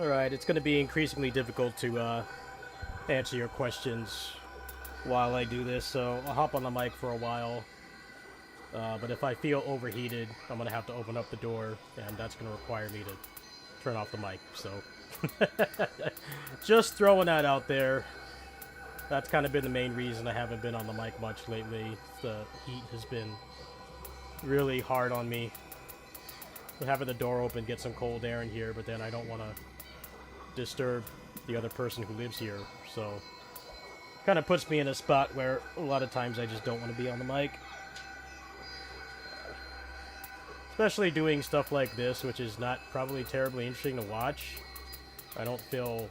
Alright, it's going to be increasingly difficult to answer your questions while I do this, so I'll hop on the mic for a while. But if I feel overheated, I'm going to have to open up the door, and that's going to require me to turn off the mic, so... Just throwing that out there. That's kind of been the main reason I haven't been on the mic much lately. The heat has been really hard on me. Having the door open, get some cold air in here, but then I don't want to disturb the other person who lives here, so kind of puts me in a spot where a lot of times I just don't want to be on the mic. Especially doing stuff like this, which is not probably terribly interesting to watch. I don't feel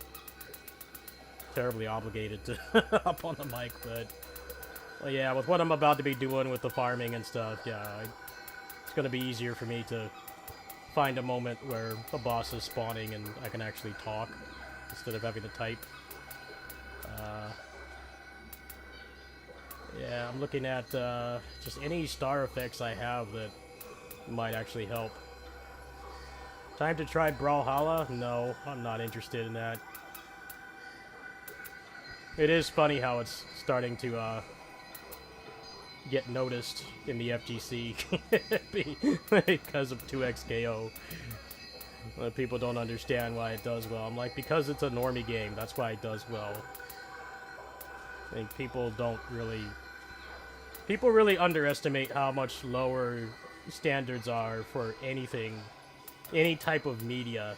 terribly obligated to hop on the mic, but well, yeah, with what I'm about to be doing with the farming and stuff, yeah, it's going to be easier for me to find a moment where a boss is spawning and I can actually talk instead of having to type. Yeah, I'm looking at just any star effects I have that might actually help. Time to try Brawlhalla? No, I'm not interested in that. It is funny how it's starting to get noticed in the FGC because of 2XKO. People don't understand why it does well. I'm like, because it's a normie game, that's why it does well. I think people really underestimate how much lower standards are for anything, any type of media,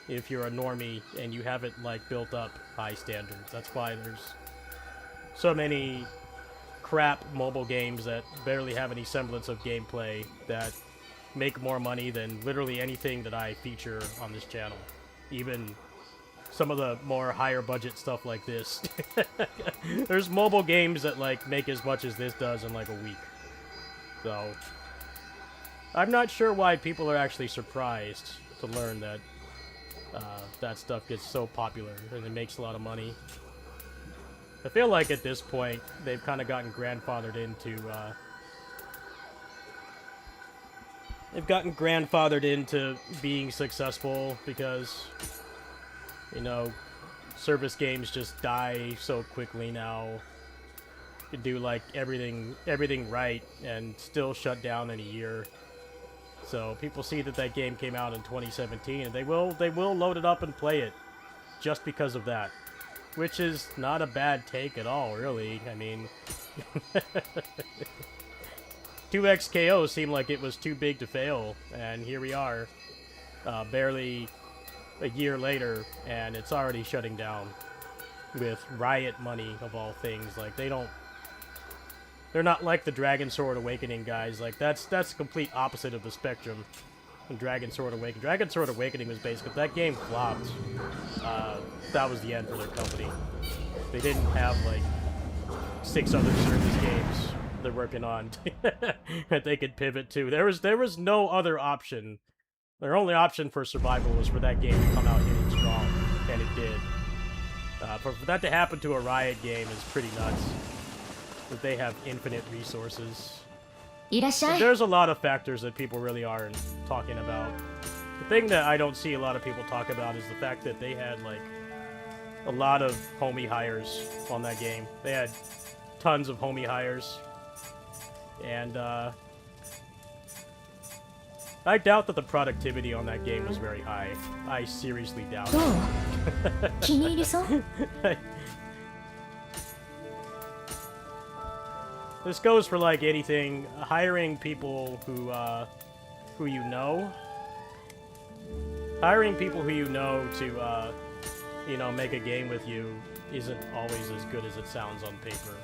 if you're a normie and you haven't like built up high standards. That's why there's so many crap mobile games that barely have any semblance of gameplay that make more money than literally anything that I feature on this channel. Even some of the more higher budget stuff like this. There's mobile games that like make as much as this does in like a week. So I'm not sure why people are actually surprised to learn that that stuff gets so popular and it makes a lot of money. I feel like at this point they've kind of gotten grandfathered into being successful because, you know, service games just die so quickly now. You do like everything right and still shut down in a year. So people see that that game came out in 2017 and they will load it up and play it just because of that. Which is not a bad take at all, really. I mean, 2XKO seemed like it was too big to fail, and here we are, barely a year later, and it's already shutting down with Riot money, of all things. Like, they're not like the Dragon Sword Awakening guys. Like, that's the complete opposite of the spectrum. Dragon Sword Awakening. Dragon Sword Awakening was basically, if that game flopped, that was the end for their company. They didn't have like 6 other service games they're working on that they could pivot to. There was no other option. Their only option for survival was for that game to come out hitting strong, and it did. For that to happen to a Riot game is pretty nuts. That they have infinite resources. There's a lot of factors that people really aren't talking about. The thing that I don't see a lot of people talk about is the fact that they had, like, a lot of homie hires on that game. They had tons of homie hires. And, I doubt that the productivity on that game was very high. I seriously doubt it. This goes for, like, anything. Hiring people who you know. Hiring people who you know to, you know, make a game with you isn't always as good as it sounds on paper.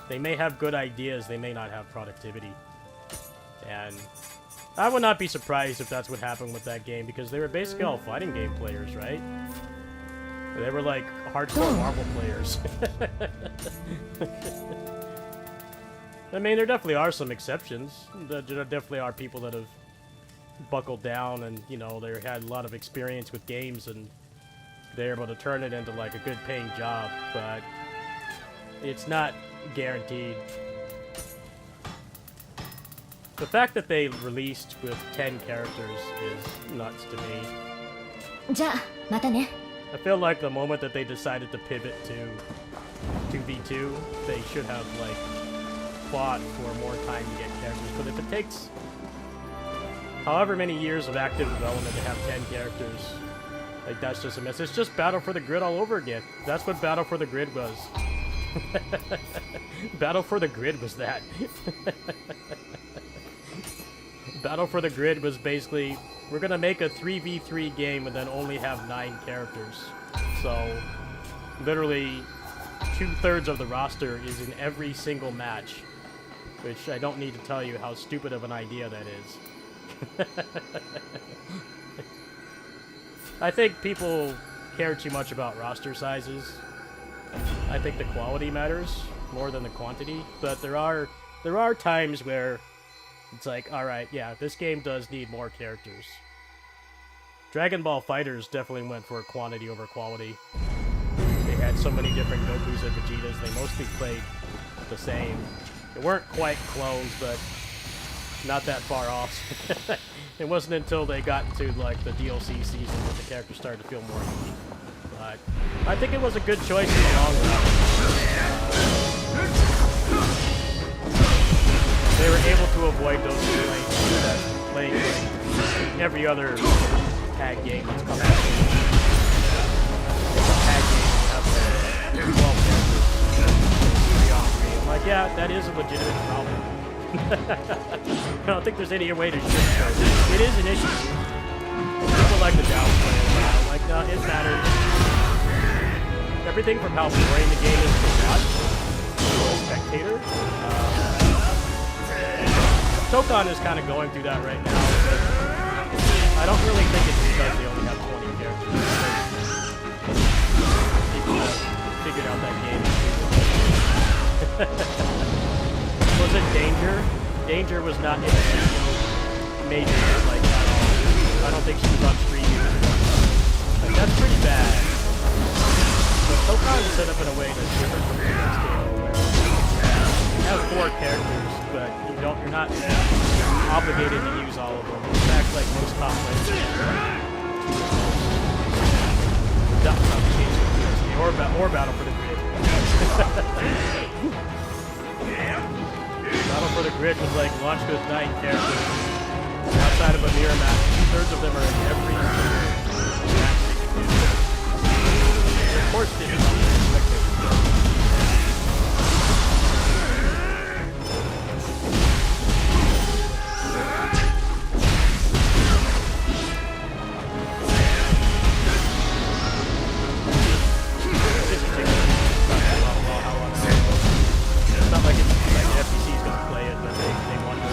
They may have good ideas, they may not have productivity. And I would not be surprised if that's what happened with that game, because they were basically all fighting game players, right? They were, like, hardcore Marvel players. I mean, there definitely are some exceptions. There definitely are people that have buckled down and, you know, they had a lot of experience with games and they're able to turn it into, like, a good paying job, but it's not guaranteed. The fact that they released with 10 characters is nuts to me. じゃあまたね。 I feel like the moment that they decided to pivot to 2v2, they should have like fought for more time to get characters. But if it takes however many years of active development to have 10 characters, like that's just a mess. It's just Battle for the Grid all over again. That's what Battle for the Grid was. Battle for the Grid was that. Battle for the Grid was basically, we're gonna make a 3v3 game and then only have 9 characters. So, literally, 2/3 of the roster is in every single match. Which I don't need to tell you how stupid of an idea that is. I think people care too much about roster sizes. I think the quality matters more than the quantity, but there are times where it's like, alright, yeah, this game does need more characters. Dragon Ball FighterZ definitely went for quantity over quality. They had so many different Gokus and Vegetas, they mostly played the same. They weren't quite clones, but not that far off. It wasn't until they got to like the DLC season that the characters started to feel more unique. But I think it was a good choice in the long run. They were able to avoid those complaints that playing like every other tag game that's come out. Tag game will have 12 characters. 3-on-3. I'm like, yeah, that is a legitimate problem. I don't think there's any way to sugarcoat it. It is an issue. People like to downplay it. I'm like, no, it matters. Everything from how boring the game is to watch for a spectator. Tokon is kind of going through that right now. But I don't really think it's because they only have 20 characters. People have figured out that game. Was it Danger? Danger was not in major like at all. I don't think she was on stream. Like, that's pretty bad. But Tokon is set up in a way that's different from the scale where you have 4 characters, but you're not obligated to use all of them. In fact, like most top players, that's not the case with PSP or Battle for the Grid. Battle for the Grid was like launched with 9 characters. Outside of a mirror match, 2/3 of them are in every single match. Of course, didn't expect it. It's not like the FTC is going to play it, but they want to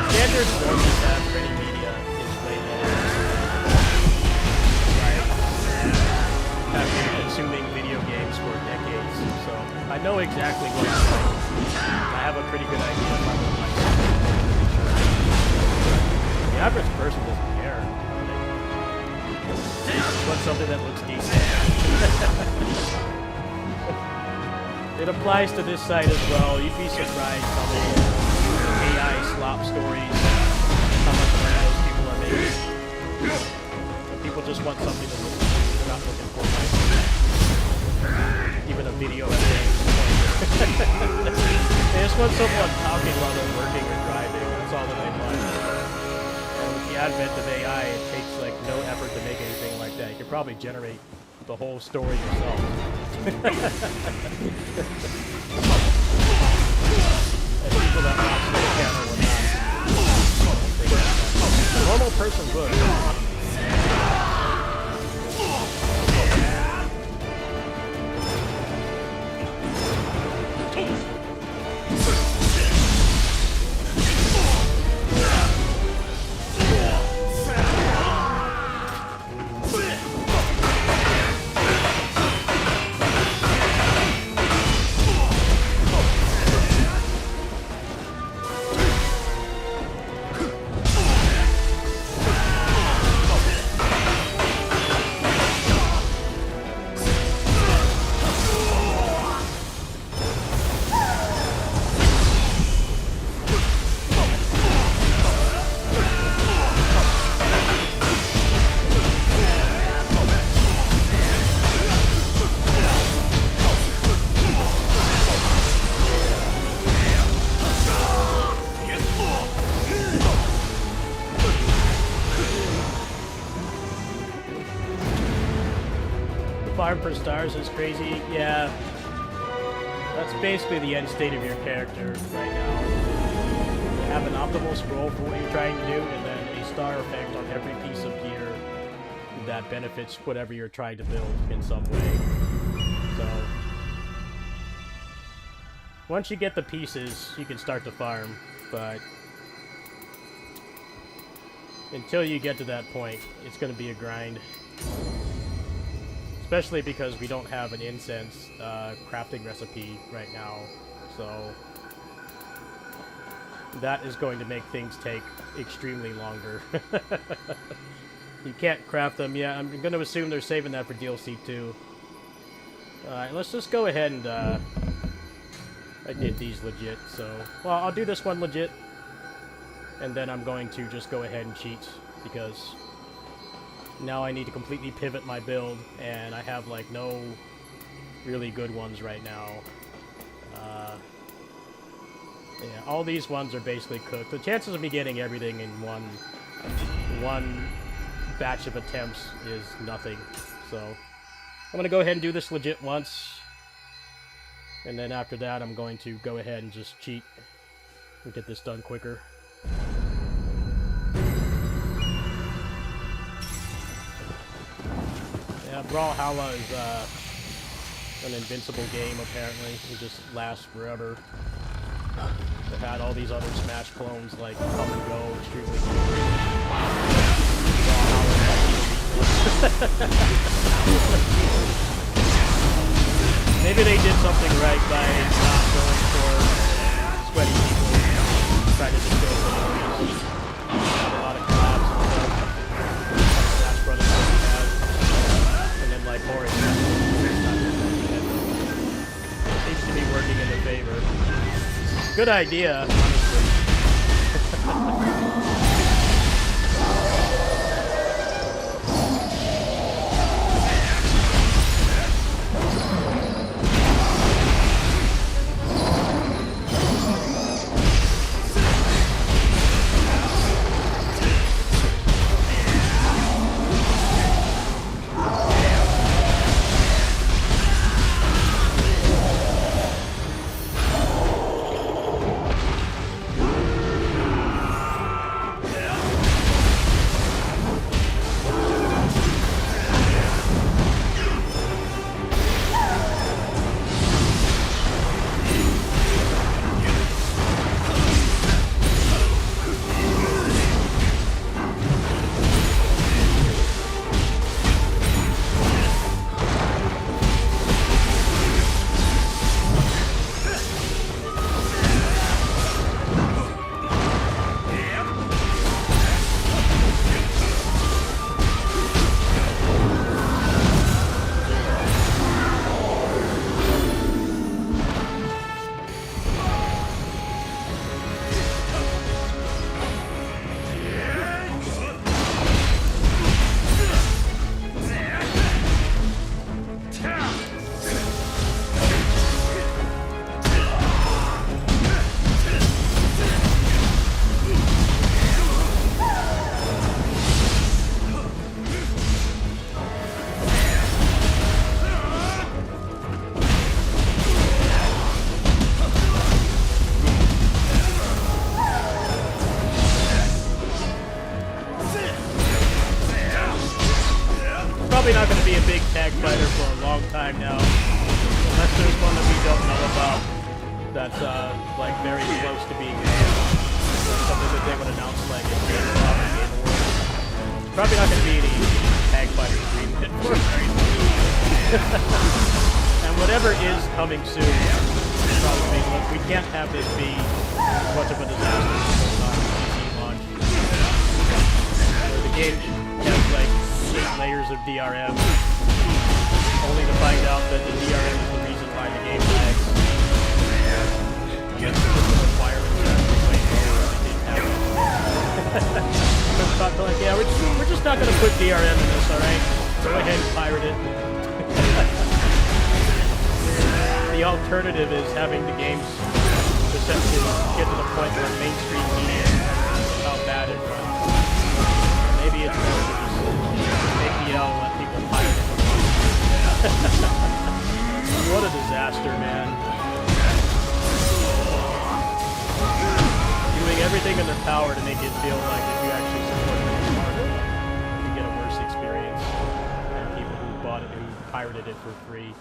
standard form you have for any media is way lower. I've been consuming video games for decades, so I know exactly what it's like. I have a pretty good idea of what I like. The average person doesn't care. They just want something that looks decent. It applies to this site as well. You'd be surprised how many AI slop stories, how much money those people are making. But people just want something to look at. They're not looking for like even a video at the They just want someone talking while they're working or driving. That's all that they want. And with the advent of AI, it takes like no effort to make anything like that. You could probably generate the whole story yourself. And people that watch the camera will not. A normal person would. farm for stars is crazy. Yeah. That's basically the end state of your character right now. You have an optimal scroll for what you're trying to do, and then a star effect on every piece of gear that benefits whatever you're trying to build in some way. So, once you get the pieces, you can start to farm, but until you get to that point, it's going to be a grind. Especially because we don't have an incense crafting recipe right now, so that is going to make things take extremely longer. You can't craft them yet. I'm going to assume they're saving that for DLC 2. Alright, let's just go ahead and I did these legit, so well, I'll do this one legit, and then I'm going to just go ahead and cheat, because now I need to completely pivot my build, and I have, like, no really good ones right now. Yeah, all these ones are basically cooked. The chances of me getting everything in one batch of attempts is nothing. So, I'm going to go ahead and do this legit once, and then after that I'm going to go ahead and just cheat and get this done quicker. Yeah, Brawlhalla is an invincible game, apparently. It just lasts forever. They've had all these other Smash clones, like, come and go extremely quickly. Maybe they did something right by not going for sweaty people. Trying to just go for the have a lot of collabs and stuff. Smash Brothers doesn't have. And then, like, more seems to be working in their favor. Good idea, honestly. Probably not going to be a big tag fighter for a long time now, unless there's one that we don't know about that's like very close to being something that they would announce like in Game Awards. Probably not going to be any tag fighters being hit for very and whatever is coming soon, probably look, we can't have this be much of a disaster on PC launch. Where the game has like 6 layers of DRM, only to find out that the DRM is the reason why the game lags. Just the requirements are actually way lower than they didn't have it. Like, yeah, we're just not going to put DRM in this, alright? Go ahead and pirate it. The alternative is having the game's reception get to the point where mainstream media knows how bad it runs. Maybe it's better to just make the L and let people pirate it. What a disaster, man. Doing everything in their power to make it feel like if you actually support them harder, you get a worse experience than people who bought it, who pirated it for free.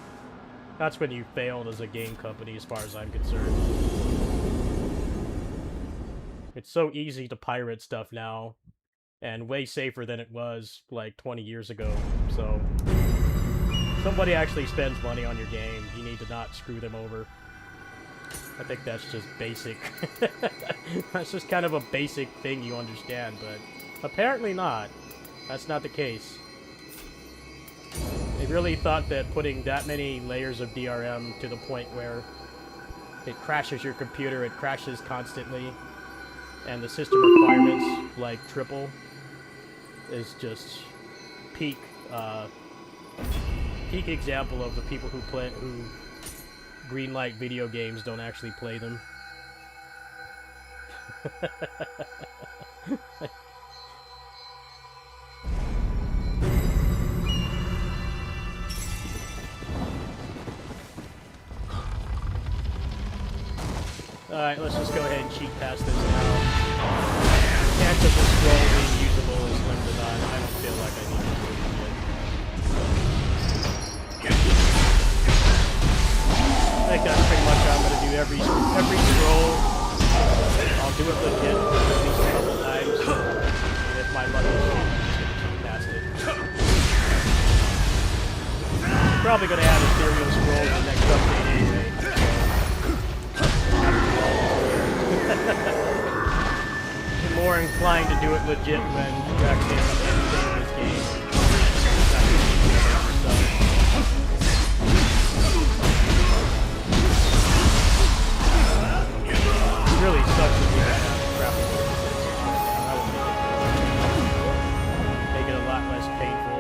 That's when you failed as a game company, as far as I'm concerned. It's so easy to pirate stuff now, and way safer than it was, like, 20 years ago, so... Somebody actually spends money on your game, you need to not screw them over. I think that's just basic. That's just kind of a basic thing you understand, but apparently not. That's not the case. They really thought that putting that many layers of DRM to the point where it crashes your computer, it crashes constantly, and the system requirements, like, triple, is just peak example of the people who greenlight video games don't actually play them. Alright, let's just go ahead and cheat past this now. Chance of the scroll being usable is limited on. I don't feel like I need to do it yet. I think that's pretty much how I'm going to do every scroll. I'll do it legit at least a couple times. And if my luck is good, I'm just going to cheat past it. Probably going to add a serial scroll in the next update anyway. I'm more inclined to do it legit when you actually have to end this game. It really sucks that you have graphical differences right now. That would make it a lot less painful.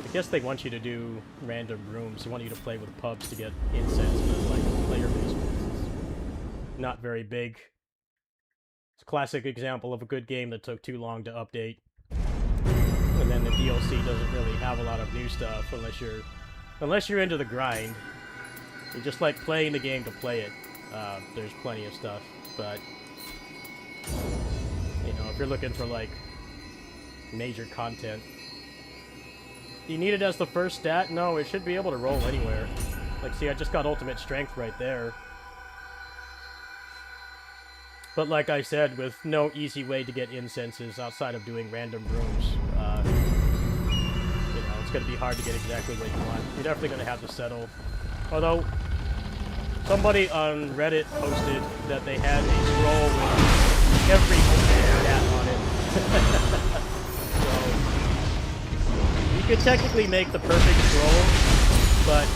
I guess they want you to do random rooms. They want you to play with pubs to get incense, but like player base is not very big. It's a classic example of a good game that took too long to update. And then the DLC doesn't really have a lot of new stuff unless you're into the grind. You just like playing the game to play it. There's plenty of stuff, but you know, if you're looking for like major content, do you need it as the first stat? No, it should be able to roll anywhere. Like, see, I just got ultimate strength right there. But like I said, with no easy way to get incenses outside of doing random rooms, you know, it's going to be hard to get exactly what you want. You're definitely going to have to settle. Although, somebody on Reddit posted that they had a scroll with every stat on it. So, you could technically make the perfect scroll, but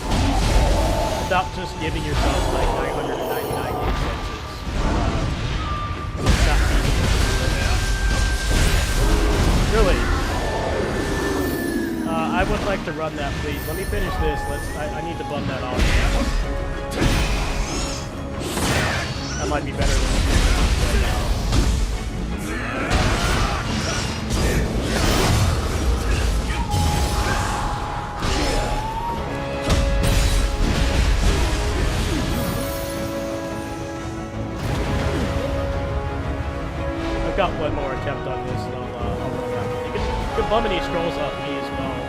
without just giving yourself like 999 incenses. It's not feasible. Really. I would like to run that, please. Let me finish this. I need to bum that off. That might be better than right now. I've got one more attempt on this, and I'll run that one. You can bum any scrolls off me as well.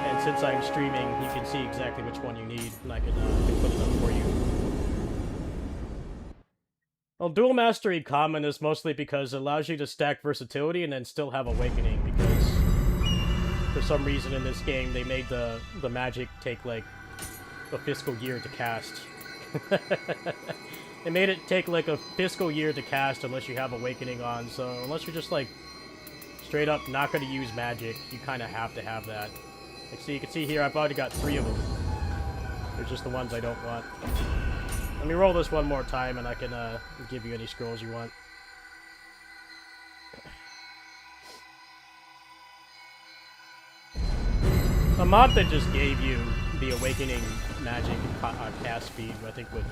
And since I'm streaming, you can see exactly which one you need, and I can put it up for you. Well, Dual Mastery Common is mostly because it allows you to stack versatility and then still have Awakening, because for some reason in this game they made the magic take like a fiscal year to cast. They made it take like a fiscal year to cast unless you have Awakening on, so unless you're just like straight up not going to use magic, you kind of have to have that. Like, see, you can see here I've already got 3 of them. They're just the ones I don't want. Let me roll this one more time and I can give you any scrolls you want. A mod that just gave you the Awakening magic cast speed, I think would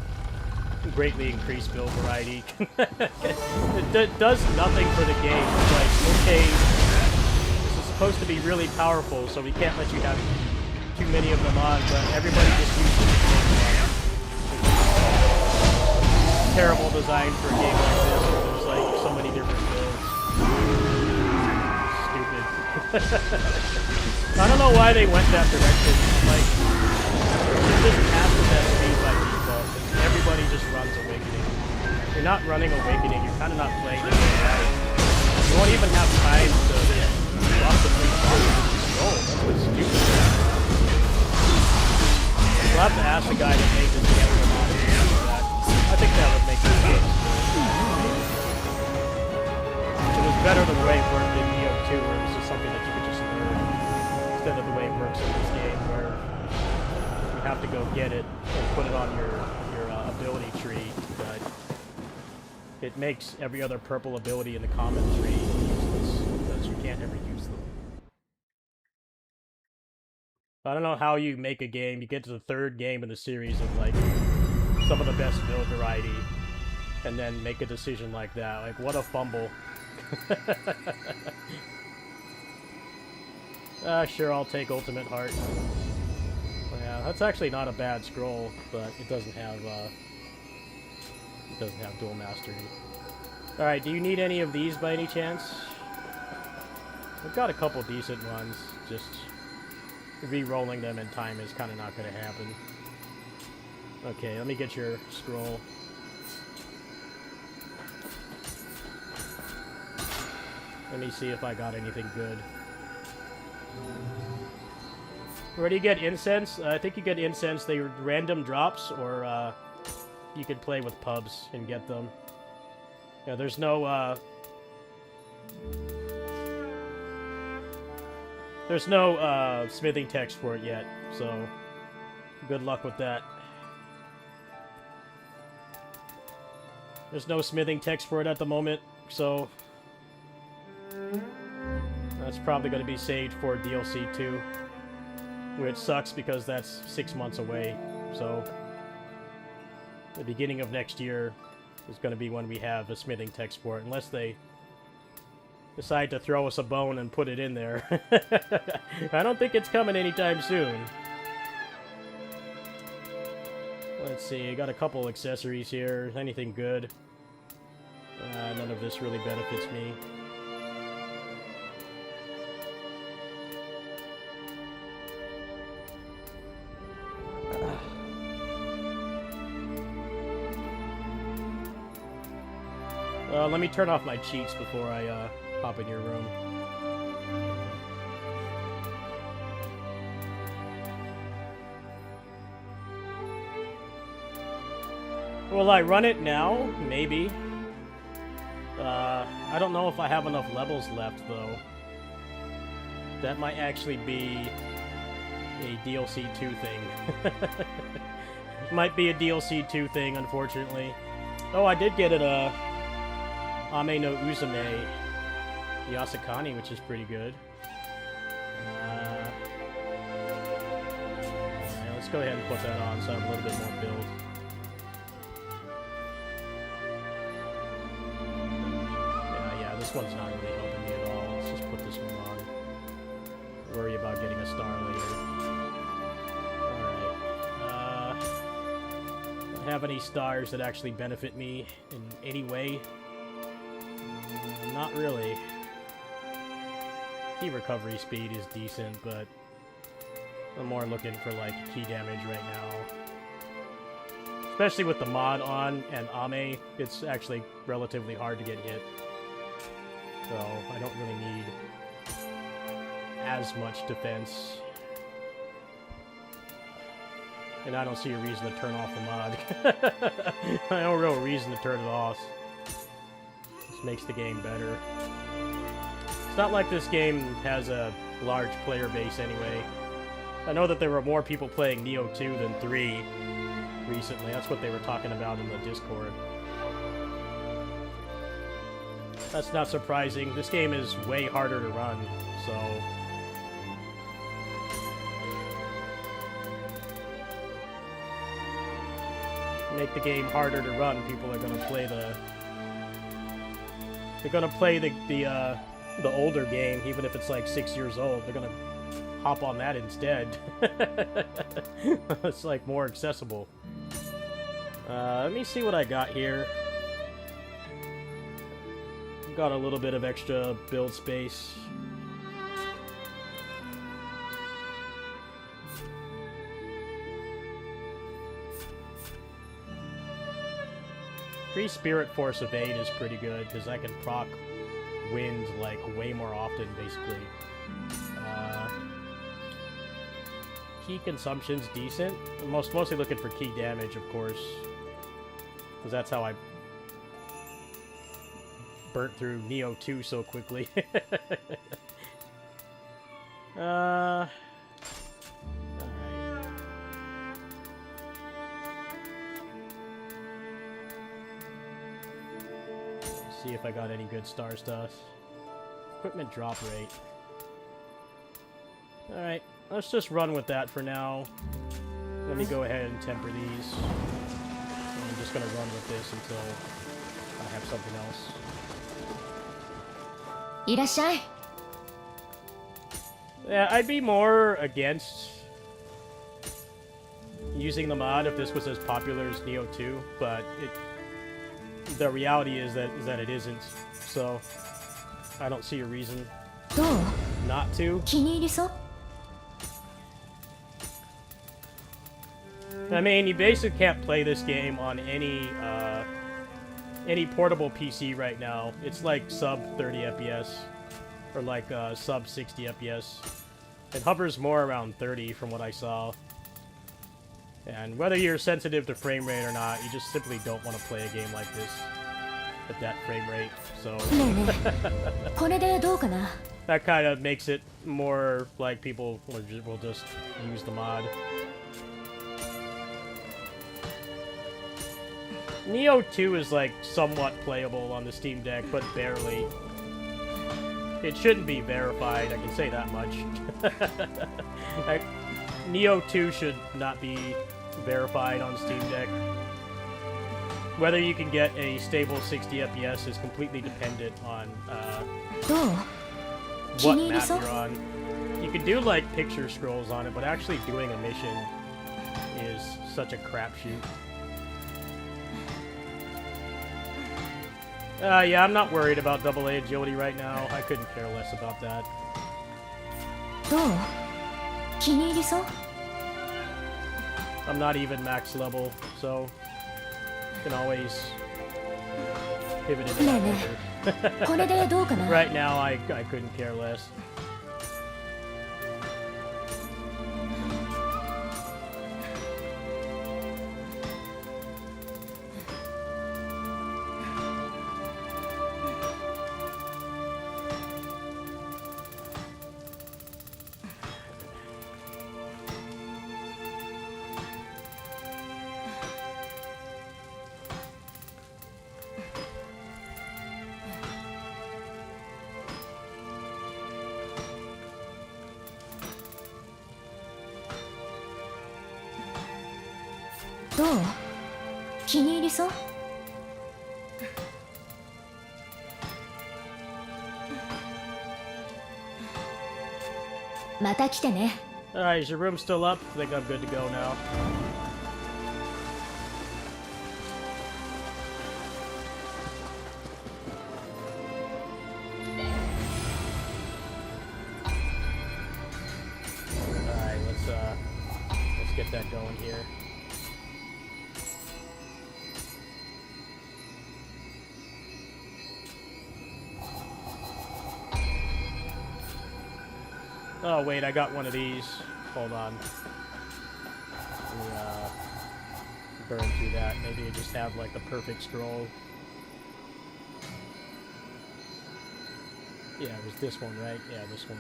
greatly increase build variety. It does nothing for the game. It's like, okay, this is supposed to be really powerful, so we can't let you have too many of them on, but everybody just uses the same one. Terrible design for a game like this, where there's like so many different builds. Stupid. I don't know why they went that direction. Like, it just has the best speed by default, and everybody just runs Awakening. If you're not running Awakening, you're kind of not playing the game right. You won't even have time to walk the thing off with the scroll. That's what's stupid. We'll have to ask the guy that made this game to modify that. I think that would make sense. It was better the way it worked in Neo 2, where it was just something that you could just learn, instead of the way it works in this game, where you have to go get it and put it on your ability tree, but it makes every other purple ability in the common tree useless, because you can't ever use them. I don't know how you make a game, you get to the third game in the series of, like, some of the best build variety, and then make a decision like that. Like, what a fumble. Sure, I'll take Ultimate Heart. Yeah, that's actually not a bad scroll, but it doesn't have dual mastery. Alright, do you need any of these by any chance? We've got a couple decent ones, just re-rolling them in time is kind of not going to happen. Okay, let me get your scroll. Let me see if I got anything good. Where do you get incense? I think you get incense. They are random drops, or you could play with pubs and get them. Yeah, there's no smithing text for it yet, so good luck with that. There's no smithing text for it at the moment, so that's probably going to be saved for DLC 2, which sucks because that's 6 months away. So the beginning of next year is going to be when we have a smithing text for it, unless they decide to throw us a bone and put it in there. I don't think it's coming anytime soon. Let's see, I got a couple accessories here. Anything good? None of this really benefits me. Let me turn off my cheats before I hop in your room. Will I run it now? Maybe. I don't know if I have enough levels left, though. That might actually be a DLC 2 thing. Might be a DLC 2 thing, unfortunately. Oh, I did get it, Ame no Uzume Yasakani, which is pretty good. Alright, let's go ahead and put that on so I have a little bit more build. Yeah, this one's not really helping me at all. Let's just put this one on. Worry about getting a star later. Alright. Don't have any stars that actually benefit me in any way. Not really. Key recovery speed is decent, but I'm more looking for, like, key damage right now. Especially with the mod on and Ame, it's actually relatively hard to get hit. So I don't really need as much defense. And I don't see a reason to turn off the mod. No real reason to turn it off. Makes the game better. It's not like this game has a large player base anyway. I know that there were more people playing Neo 2 than 3 recently. That's what they were talking about in the Discord. That's not surprising. This game is way harder to run, so... make the game harder to run, people are going to play the... they're gonna play the the older game, even if it's like 6 years old, they're gonna hop on that instead. It's like more accessible. Let me see what I got here. Got a little bit of extra build space. Free Spirit Force of 8 is pretty good, because I can proc wind like way more often, basically. Key consumption's decent. I'm mostly looking for key damage, of course, because that's how I burnt through Neo 2 so quickly. Alright. See if I got any good star stuff. Equipment drop rate. Alright, let's just run with that for now. Let me go ahead and temper these. I'm just gonna run with this until I have something else. いらっしゃい。 Yeah, I'd be more against using the mod if this was as popular as Neo 2, but the reality is that it isn't, so I don't see a reason どう？ not to. 気に入りそう？ I mean, you basically can't play this game on any portable PC right now. It's like sub 30 FPS, or like sub 60 FPS. It hovers more around 30 from what I saw. And whether you're sensitive to frame rate or not, you just simply don't want to play a game like this at that frame rate. So ねえねえ。これでどうかな？ that kind of makes it more like people will just use the mod. Neo 2 is like somewhat playable on the Steam Deck, but barely. It shouldn't be verified, I can say that much. Neo 2 should not be verified on Steam Deck. Whether you can get a stable 60 FPS is completely dependent on どう？ 気 what に入り map そう？ you're on. You can do like picture scrolls on it, but actually doing a mission is such a crapshoot. Yeah, I'm not worried about AA agility right now. I couldn't care less about that. どう？気に入りそう？ I'm not even max level, so can always pivot into that later. これでどうかな？ Right now, I couldn't care less. .どう？気に入りそう？ また来てね。 Alright, is your room still up? I think I'm good to go now. Alright, let's get that going here. Oh wait, I got one of these. Hold on. Let me burn through that. Maybe you just have like the perfect scroll. Yeah, it was this one, right? Yeah, this one.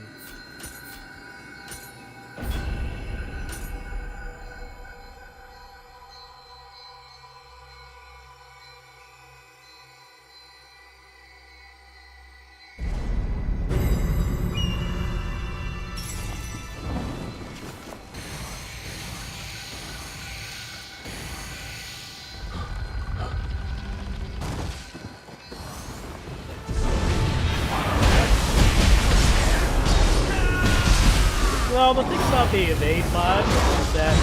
Well, the thing about the evade mod is that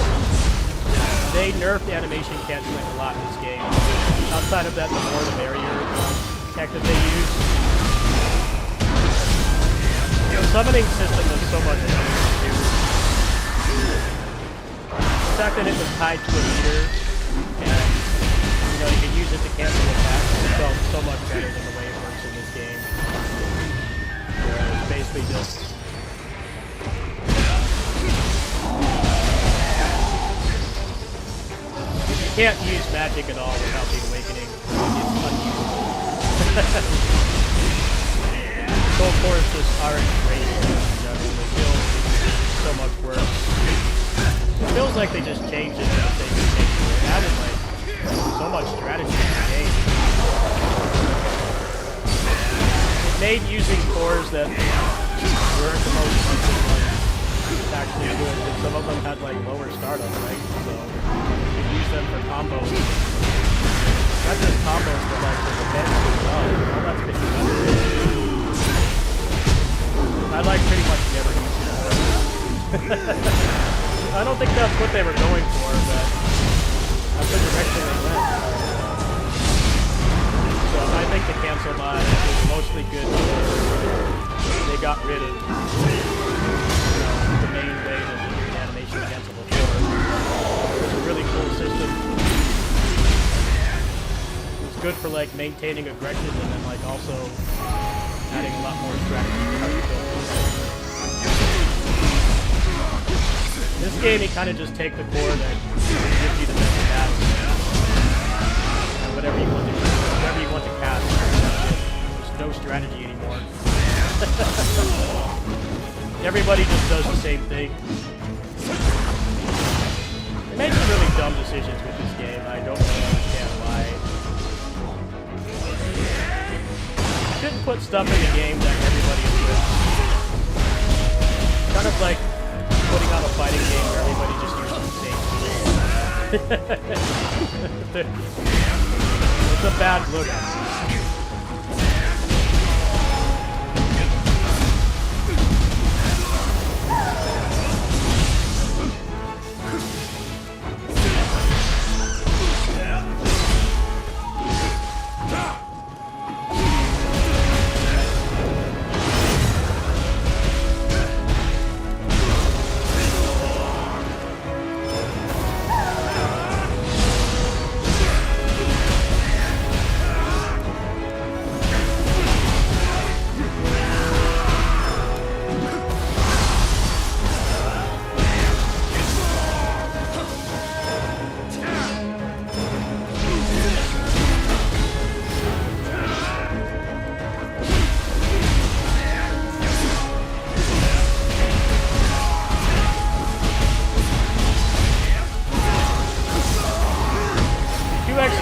they nerfed animation canceling a lot in this game. Outside of that, the more the merrier tech that they use. The summoning system was so much better to do. The fact that it was tied to a meter, and you know you could use it to cancel attacks, it felt so much better than the way it works in this game. Where it's basically just you can't use magic at all without the awakening. It's unusable. Soul cores just aren't great in general. They feel so much worse. It feels like they just changed it for the sake of changing it. It added like so much strategy to the game. It made using cores that weren't the most useful ones actually good, and some of them had like lower startup, right? So you could use them for combos. Not just combos, but like for defense as well. All that's been better. I like pretty much never used it. I don't think that's what they were going for, but that's the direction they went. So I think the cancel mod is mostly good because they got rid of the main way that we did animation cancel before. It's a really cool system. It's good for like maintaining aggression and then like also adding a lot more strategy to how you build things. This game, you kind of just take the core that gives you the best stats and whatever you want to cast. There's no strategy anymore. Everybody just does the same thing. They made some really dumb decisions with this game. I don't really understand why. You shouldn't put stuff in the game that everybody is with. Kind of like putting out a fighting game where everybody just uses the same tools. It's a bad look.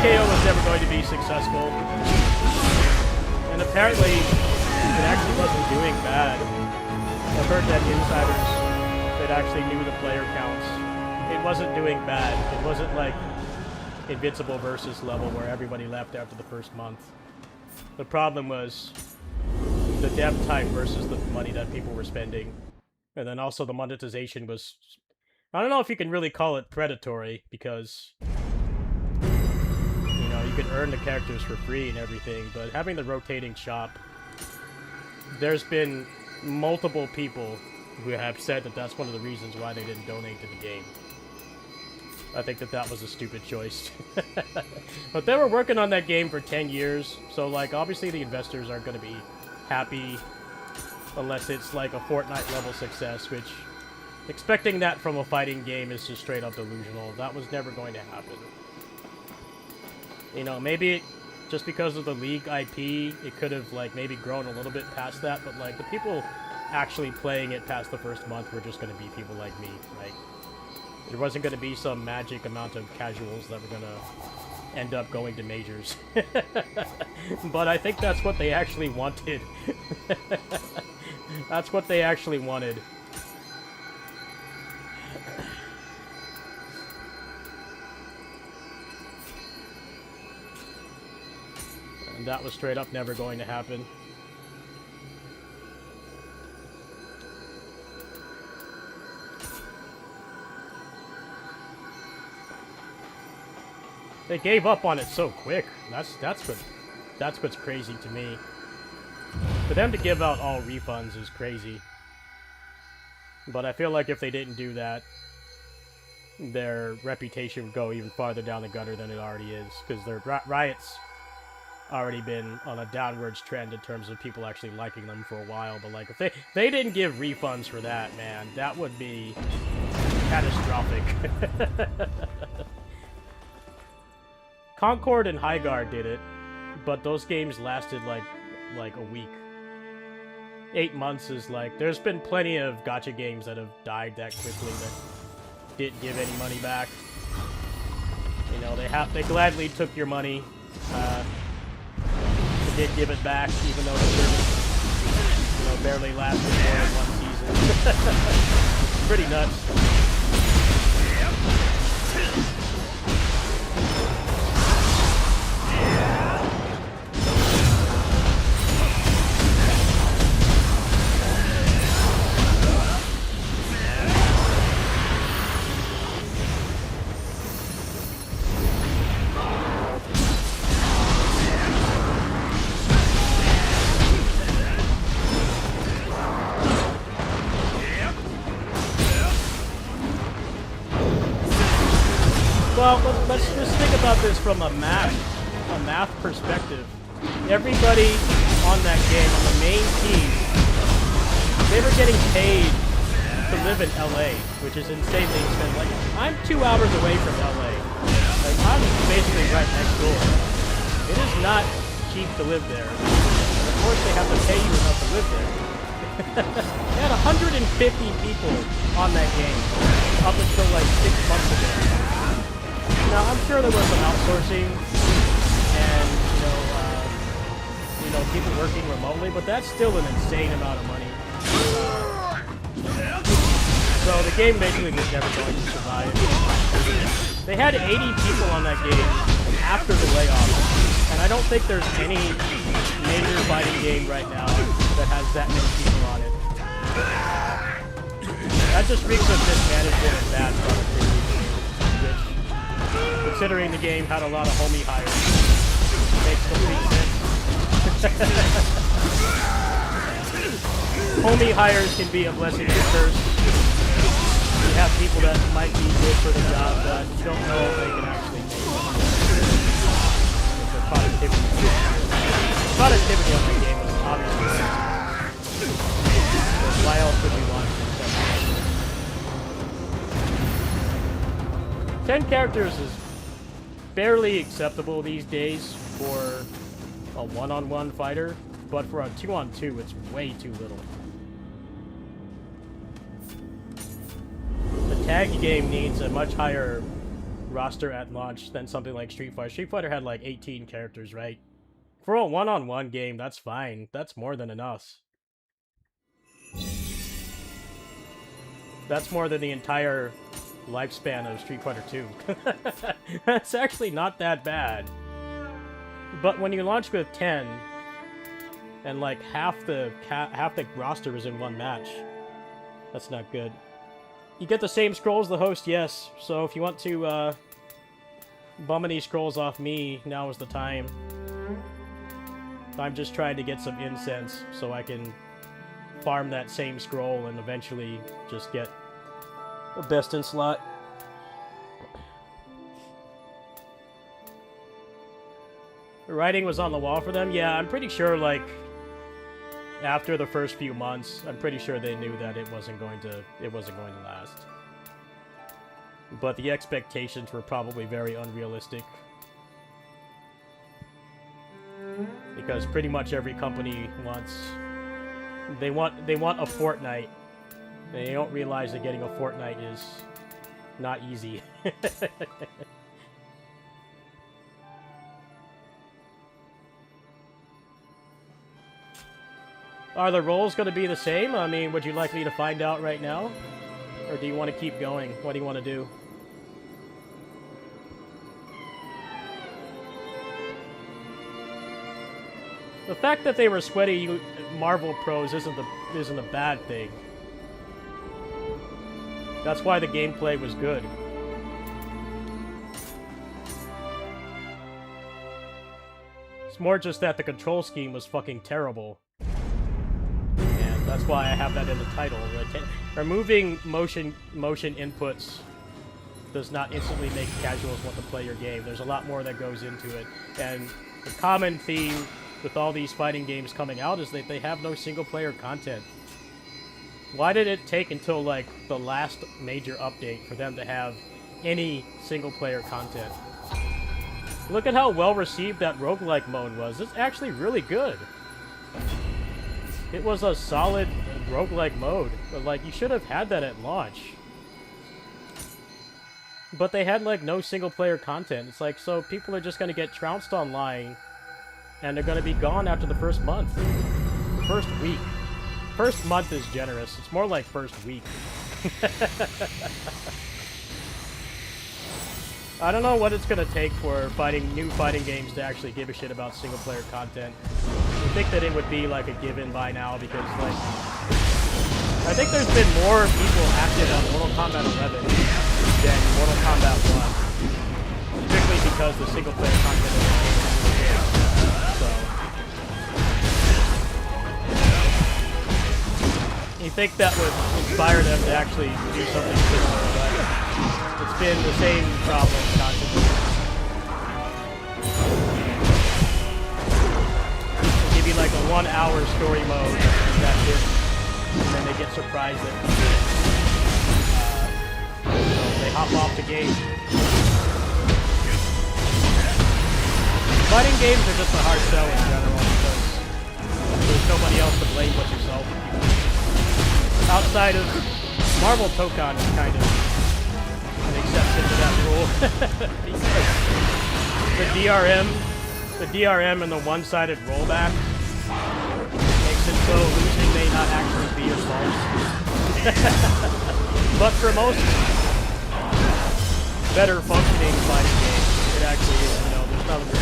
KO was never going to be successful, and apparently it actually wasn't doing bad. I've heard that insiders that actually knew the player counts, it wasn't doing bad. It wasn't like Invincible versus level where everybody left after the first month. The problem was the dev type versus the money that people were spending, and then also the monetization was, I don't know if you can really call it predatory, because you can earn the characters for free and everything, but having the rotating shop, there's been multiple people who have said that that's one of the reasons why they didn't donate to the game. I think that that was a stupid choice. But they were working on that game for 10 years, so like obviously the investors aren't going to be happy unless it's like a Fortnite level success, which expecting that from a fighting game is just straight up delusional. That was never going to happen. You know, maybe just because of the League IP, it could have, like, maybe grown a little bit past that, but, like, the people actually playing it past the first month were just going to be people like me, right? There wasn't going to be some magic amount of casuals that were going to end up going to majors. But I think that's what they actually wanted. That's what they actually wanted. And that was straight up never going to happen. They gave up on it so quick. That's what's crazy to me. For them to give out all refunds is crazy. But I feel like if they didn't do that, their reputation would go even farther down the gutter than it already is. Because their Riot's already been on a downwards trend in terms of people actually liking them for a while. But like, if they didn't give refunds for that, man, that would be catastrophic. Concord and Highguard did it, but those games lasted like a week. 8 months is like, there's been plenty of gacha games that have died that quickly that didn't give any money back. You know, they gladly took your money. They did give it back, even though the service, you know, barely lasted more than 1 season. Pretty nuts. Well, let's just think about this from a math perspective. Everybody on that game, on the main team, they were getting paid to live in LA, which is insanely expensive. Like, I'm 2 hours away from LA. Like, I'm basically right next door. It is not cheap to live there. And of course, they have to pay you enough to live there. They had 150 people on that game up until like 6 months ago. Now, I'm sure there was some outsourcing and, you know, people working remotely, but that's still an insane amount of money. So the game basically was never going to survive. They had 80 people on that game after the layoff, and I don't think there's any major fighting game right now that has that many people on it. That just reeks of mismanagement and bad productivity. Considering the game had a lot of homie hires, makes complete sense. Homie hires can be a blessing and a curse. You have people that might be good for the job, but you don't know if they can actually make it. The productivity of the game was obviously good. Why else would you want it? 10 characters is barely acceptable these days for a one-on-one fighter, but for a 2-on-2, it's way too little. The tag game needs a much higher roster at launch than something like Street Fighter. Street Fighter had like 18 characters, right? For a one-on-one game, that's fine. That's more than enough. That's more than the entire lifespan of Street Fighter 2. That's actually not that bad. But when you launch with 10, and like half the roster is in one match, that's not good. You get the same scrolls the host, yes. So if you want to bum any scrolls off me, now is the time. I'm just trying to get some incense so I can farm that same scroll and eventually just get a best in slot. The writing was on the wall for them. Yeah, I'm pretty sure, like, after the first few months, I'm pretty sure they knew that it wasn't going to last. But the expectations were probably very unrealistic. Because pretty much every company wants a Fortnite. They don't realize that getting a Fortnite is not easy. Are the roles going to be the same? I mean, would you like me to find out right now? Or do you want to keep going? What do you want to do? The fact that they were sweaty Marvel pros isn't a bad thing. That's why the gameplay was good. It's more just that the control scheme was fucking terrible. And that's why I have that in the title. Removing motion inputs does not instantly make casuals want to play your game. There's a lot more that goes into it. And the common theme with all these fighting games coming out is that they have no single-player content. Why did it take until, like, the last major update for them to have any single-player content? Look at how well-received that roguelike mode was. It's actually really good. It was a solid roguelike mode, but, like, you should have had that at launch. But they had, like, no single-player content. It's like, so people are just gonna get trounced online, and they're gonna be gone after the first month. First week. First month is generous. It's more like first week. I don't know what it's gonna take for new fighting games to actually give a shit about single-player content. I think that it would be like a given by now because, like, I think there's been more people active on Mortal Kombat 11 than Mortal Kombat 1, particularly because the single-player content of the game is really good. So, you think that would inspire them to actually do something similar, but it's been the same problem constantly. They'll give you like a 1-hour story mode, and that's it. And then they get surprised that they hop off the game. Fighting games are just a hard sell in general because there's nobody else to blame but yourself. Outside of Marvel Tokon is kind of an exception to that rule. the DRM and the one-sided rollback makes it so losing may not actually be your fault. But for most better functioning fighting games, it actually is, you know, there's nothing to do.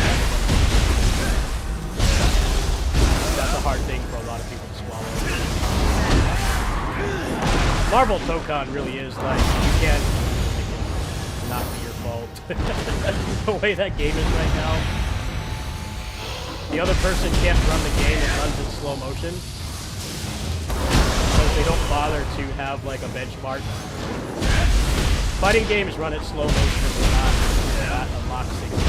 That's a hard thing for a lot of people to swallow. Marvel Tokon really is like, you can't make it not be your fault. The way that game is right now. The other person can't run the game and runs in slow motion. Because they don't bother to have like a benchmark. Fighting games run at slow motion if they're not unlocked signals.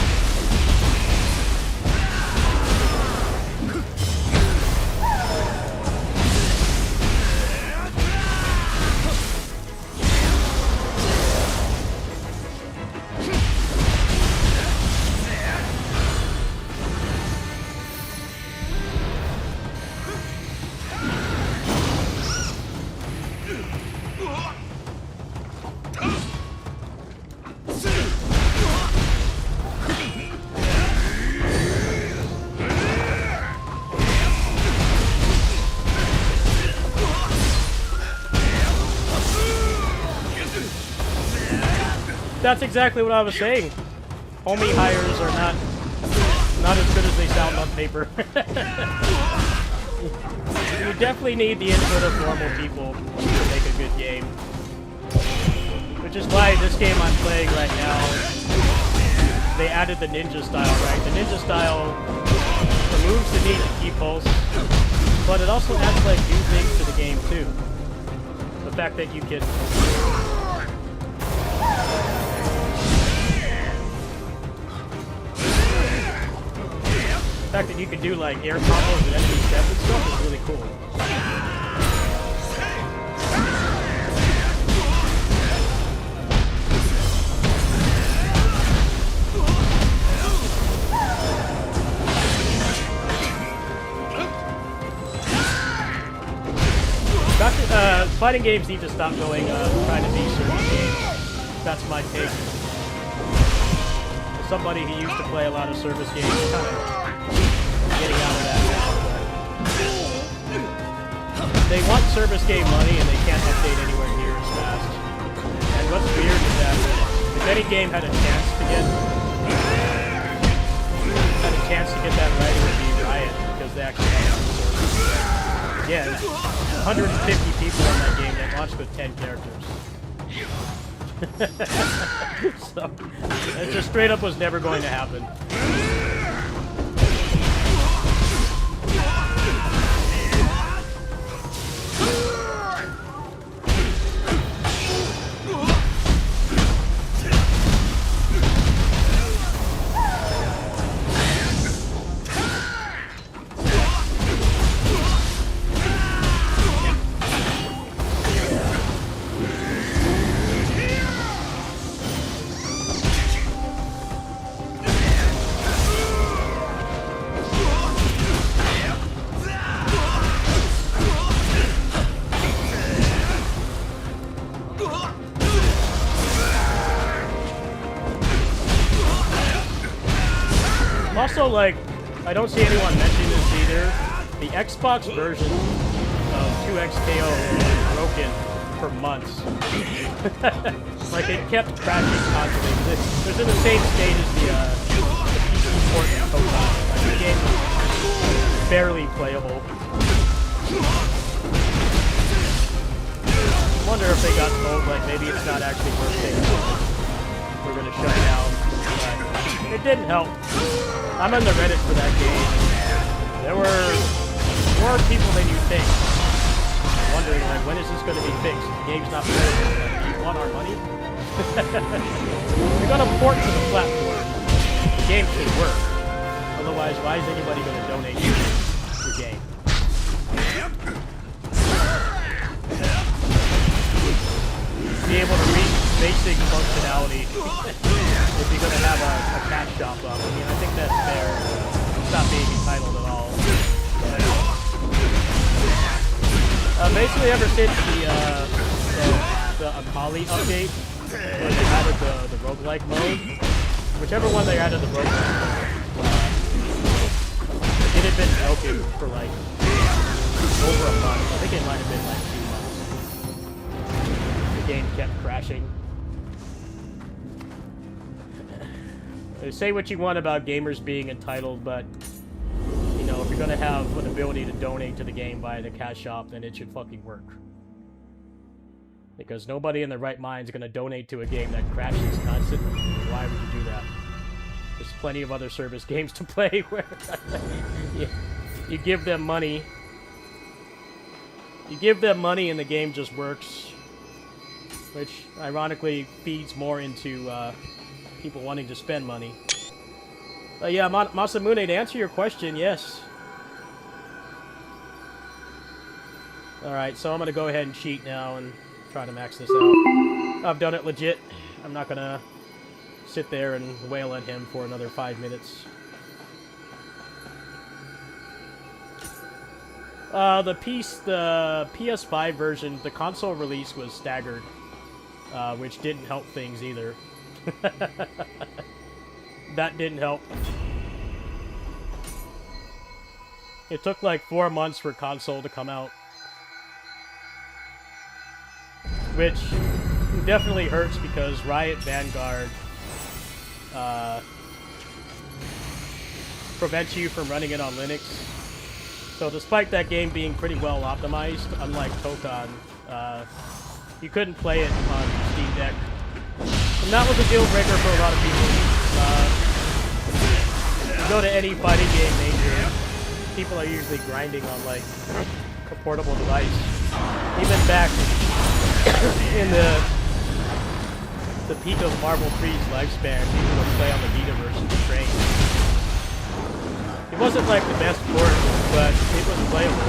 That's exactly what I was saying. Homie hires are not as good as they sound on paper. You definitely need the input of normal people to make a good game. Which is why this game I'm playing right now, they added the ninja style, right? The ninja style removes the need to E-pulse, but it also adds like new things to the game too. The fact that you can the fact that you can do like air combos and enemy steps and stuff is really cool. Fighting games need to stop going trying to be service games. That's my take. As somebody who used to play a lot of service games, kind of getting out of that now. They want service game money and they can't update anywhere near as fast. And what's weird is that if any game had a chance to get that right, it would be Riot, because they actually have service. Yeah, 150 people in that game that launched with 10 characters. So, it just straight up was never going to happen. I'm also like, I don't see anyone mentioning this either. The Xbox version of 2XKO was broken for months. Like, it kept crashing constantly. It was in the same state as the PC port of Pokemon. Like, the game was barely playable. I wonder if they got told, like, maybe it's not actually worth it. We're gonna shut down. But it didn't help. I'm on the Reddit for that game. There were more people than you think. Wondering, like, when is this going to be fixed? The game's not playable. Like, do you want our money? You're going to port to the platform. The game should work. Otherwise, why is anybody going to donate to your game? Be able to reach basic functionality if you're going to have a cash shop up. I mean, I think that's fair. It's not being entitled at all. Basically, ever since the Akali update, where they added the roguelike mode, whichever one they added the roguelike mode, it had been broken for like over a month. I think it might have been like 2 months. The game kept crashing. Say what you want about gamers being entitled, but you know, if you're gonna have an ability to donate to the game via the cash shop, then it should fucking work. Because nobody in their right mind is gonna donate to a game that crashes constantly. Why would you do that? There's plenty of other service games to play where you give them money. You give them money and the game just works. Which, ironically, feeds more into people wanting to spend money. Yeah, Masamune, to answer your question, yes. Alright, so I'm going to go ahead and cheat now and try to max this out. I've done it legit. I'm not going to sit there and wail at him for another 5 minutes. The PS5 version, the console release was staggered, which didn't help things either. That didn't help. It took like 4 months for console to come out. Which definitely hurts because Riot Vanguard prevents you from running it on Linux. So despite that game being pretty well optimized, unlike Tokon, you couldn't play it on Steam Deck. And that was a deal breaker for a lot of people. You go to any fighting game major, people are usually grinding on like a portable device. Even back in the peak of Marvel 3's lifespan, people would play on the Vita version to train. It wasn't like the best port, but it was playable.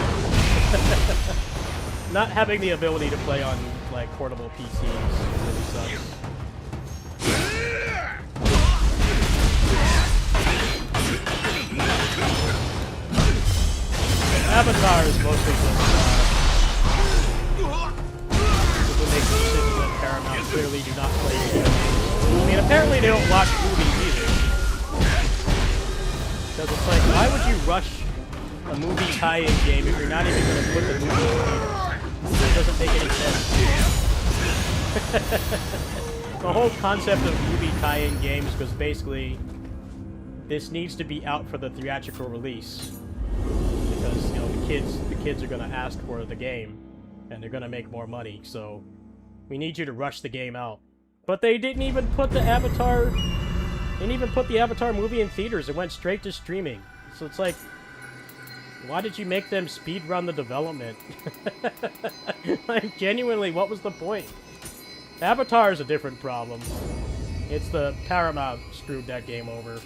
Not having the ability to play on like portable PCs really sucks. Avatar is mostly just people make decisions that Paramount clearly do not play the game. I mean, apparently they don't watch movies either. Because it's like, why would you rush a movie tie-in game if you're not even going to put the movie in theaters? It doesn't make any sense. The whole concept of movie tie-in games was basically, this needs to be out for the theatrical release. Because, you know, the kids are going to ask for the game, and they're going to make more money, so we need you to rush the game out. But they didn't even put the Avatar movie in theaters. It went straight to streaming. So it's like, why did you make them speedrun the development? Like, genuinely, what was the point? Avatar is a different problem. It's the Paramount screwed that game over.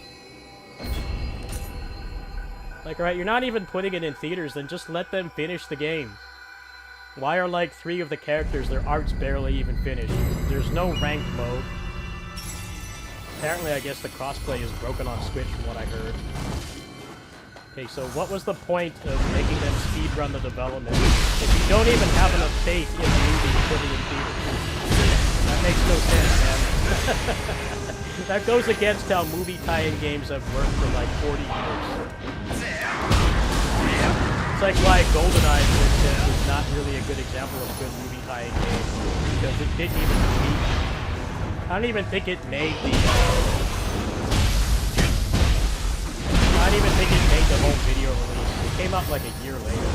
Like, alright, you're not even putting it in theaters, then just let them finish the game. Why are, like, 3 of the characters, their art's barely even finished? There's no ranked mode. Apparently, I guess the crossplay is broken on Switch from what I heard. Okay, so what was the point of making them speedrun the development if you don't even have enough faith in the movie to put it in theaters? That makes no sense, man. That goes against how movie tie-in games have worked for like 40 years. It's like why GoldenEye, for instance, is not really a good example of a good movie tie-in game, because it didn't even meet. I don't even think it made the. I don't even think it made the home video release. It came out like a year later.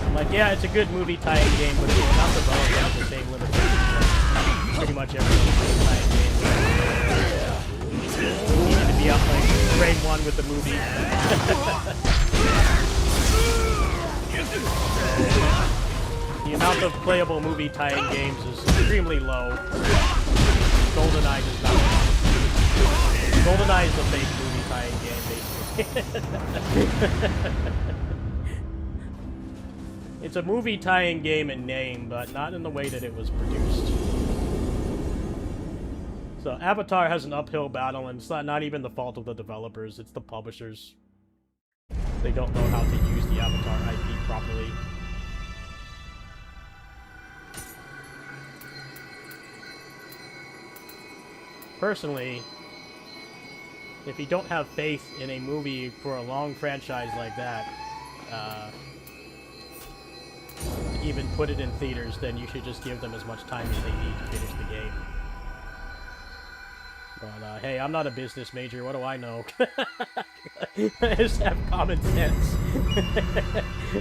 I'm like, yeah, it's a good movie tie-in game, but it's not developed with the same limitations as pretty much every other movie tie-in game. You need to be up like frame 1 with the movie. The amount of playable movie tie-in games is extremely low. GoldenEye does not. GoldenEye is a fake movie tie-in game, basically. It's a movie tie-in game in name, but not in the way that it was produced. So Avatar has an uphill battle, and it's not even the fault of the developers, it's the publishers. They don't know how to use the Avatar IP properly. Personally, if you don't have faith in a movie for a long franchise like that, to even put it in theaters, then you should just give them as much time as they need to finish the game. But, hey, I'm not a business major, what do I know? I just have common sense.